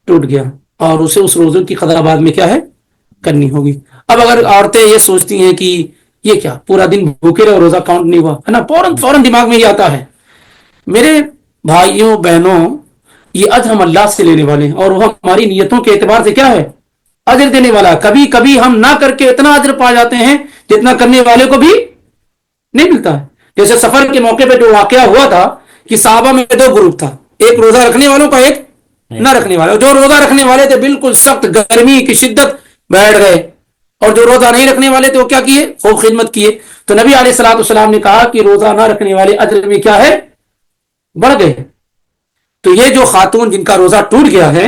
ٹوٹ گیا، اور اسے اس روزے کی قضا بعد میں کیا ہے؟ کرنی ہوگی. اب اگر عورتیں یہ سوچتی ہیں کہ یہ کیا پورا دن بھوکے رہے، روزہ کاؤنٹ نہیں ہوا ہے نا، فوراً دماغ میں یہ آتا ہے. میرے بھائیوں بہنوں، یہ اجر ہم اللہ سے لینے والے ہیں، اور وہ ہماری نیتوں کے اعتبار سے کیا ہے؟ اجر دینے والا. کبھی کبھی ہم نہ کر کے اتنا اجر پا جاتے ہیں جتنا کرنے والے کو بھی نہیں ملتا ہے. جیسے سفر کے موقع پہ جو واقعہ ہوا تھا کہ صحابہ میں 2 گروپ تھا، ایک روزہ رکھنے والوں کا، ایک نہ رکھنے والے. جو روزہ رکھنے والے تھے بالکل سخت گرمی کی شدت بیٹھ گئے، اور جو روزہ نہیں رکھنے والے تھے وہ کیا کیے؟ خوب خدمت کیے. تو نبی علیہ الصلوۃ والسلام نے کہا کہ روزہ نہ رکھنے والے اجر میں کیا ہے؟ بڑھ گئے. تو یہ جو خاتون جن کا روزہ ٹوٹ گیا ہے